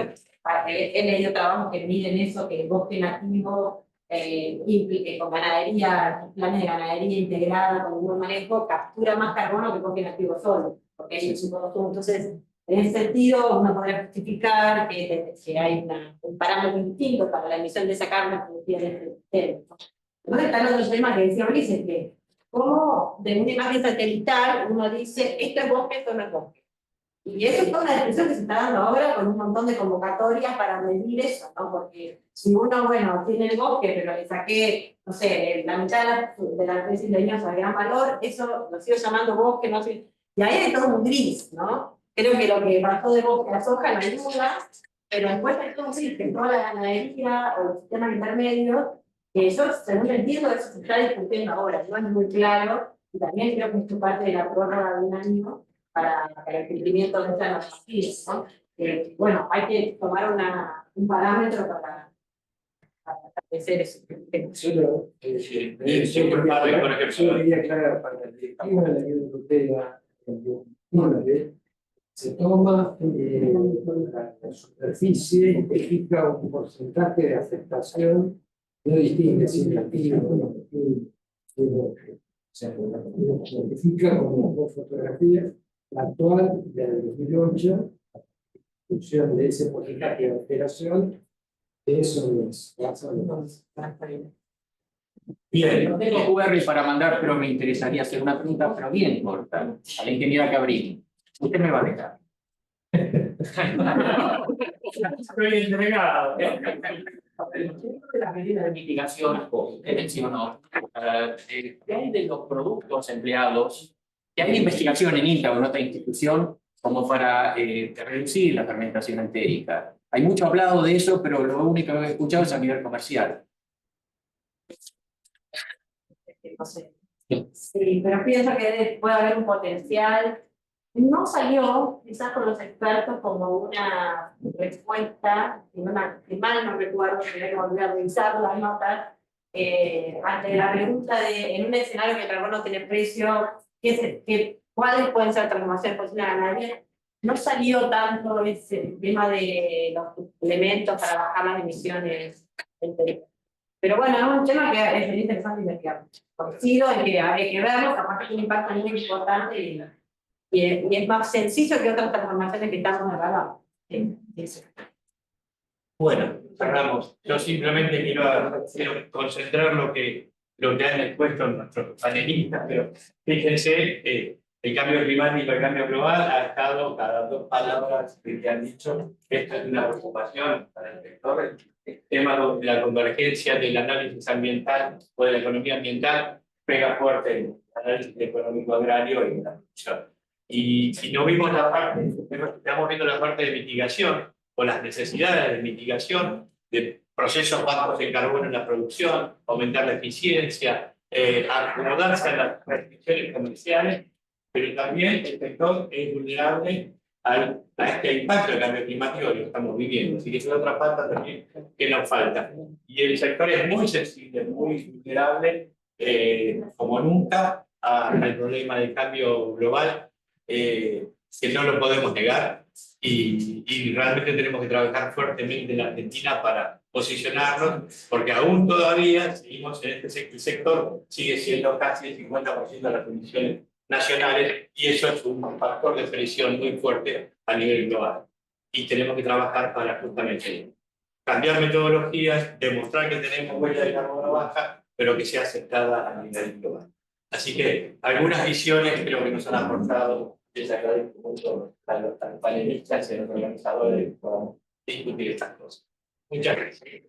he leído trabajos que miden eso, que el bosque nativo implique con ganadería, planes de ganadería integrada, con un buen manejo, captura más carbono que el bosque nativo solo, porque hay un consumo. Entonces, en ese sentido, uno podría justificar que hay un parámetro distinto para la emisión de esa carne producida en este sistema. Entonces, está el otro tema que decía Ulises, que como de una imagen satelital uno dice, esto es bosque, esto no es bosque. Y eso es toda una discusión que se está dando ahora con un montón de convocatorias para medir eso, ¿no? Porque si uno, bueno, tiene el bosque, pero le saqué, no sé, la mitad de la especie leñosa de gran valor, eso lo sigo llamando bosque, no sé. Y ahí hay todo un gris, ¿no? Creo que lo que pasó de bosque a soja no hay duda, pero después hay todo un gris, que toda la ganadería o los sistemas intermedios, que yo, según entiendo, eso se está discutiendo ahora, no es muy claro, y también creo que es parte de la prórroga de un año, para el cumplimiento de esta normativa, ¿no? Bueno, hay que tomar un parámetro para establecer eso. Yo diría que para la directiva de la Unión Europea, se toma la superficie y fija un porcentaje de aceptación, no distingue si es nativo, o sea, identifica como dos fotografías. La actual, del 2008, en función de ese porcentaje de alteración, eso es Bien, no tengo QR para mandar, pero me interesaría hacer una pregunta, pero bien corta, a la ingeniera Cabrini. Usted me va a dejar. Estoy entregado. Dentro de las medidas de mitigación, usted mencionó, ¿qué hay de los productos empleados? ¿Qué hay de investigación en INTA o en otra institución como para reducir la fermentación entérica? Hay mucho hablado de eso, pero lo único que he escuchado es a nivel comercial. No sé. Sí, pero pienso que puede haber un potencial. No salió, quizás con los expertos, como una respuesta, si mal no recuerdo, tenía que volver a revisar las notas, ante la pregunta de, en un escenario que el carbono tiene precio, ¿cuáles pueden ser transformaciones posibles en la ganadería? No salió tanto ese tema de los elementos para bajar las emisiones entéricas. Pero bueno, es un tema que es interesante investigar. Coincido en que habría que verlo, capaz que tiene un impacto muy importante y es más sencillo que otras transformaciones que estamos evaluando. Sí. Bueno, cerramos. Yo simplemente quiero concentrar lo que han expuesto nuestros panelistas, pero fíjense, el cambio climático, el cambio global ha estado cada dos palabras que han dicho. Esto es una preocupación para el sector. El tema de la convergencia del análisis ambiental o de la economía ambiental pega fuerte en el análisis económico agrario y en la producción. Y si no vimos la parte, estamos viendo la parte de mitigación o las necesidades de mitigación de procesos bajos en carbono en la producción, aumentar la eficiencia, acomodarse a las restricciones comerciales, pero también el sector es vulnerable a este impacto del cambio climático que estamos viviendo. Así que es otra pata también que nos falta. Y el sector es muy sensible, muy vulnerable, como nunca, al problema del cambio global, que no lo podemos negar. Y realmente tenemos que trabajar fuertemente en la Argentina para posicionarnos, porque aún todavía seguimos en este sector, sigue siendo casi el 50% de las emisiones nacionales, y eso es un factor de presión muy fuerte a nivel global. Y tenemos que trabajar para justamente cambiar metodologías, demostrar que tenemos huella de carbono baja, pero que sea aceptada a nivel global. Así que algunas visiones creo que nos han aportado. Les agradezco mucho a los panelistas y a los organizadores que podamos discutir estas cosas. Muchas gracias.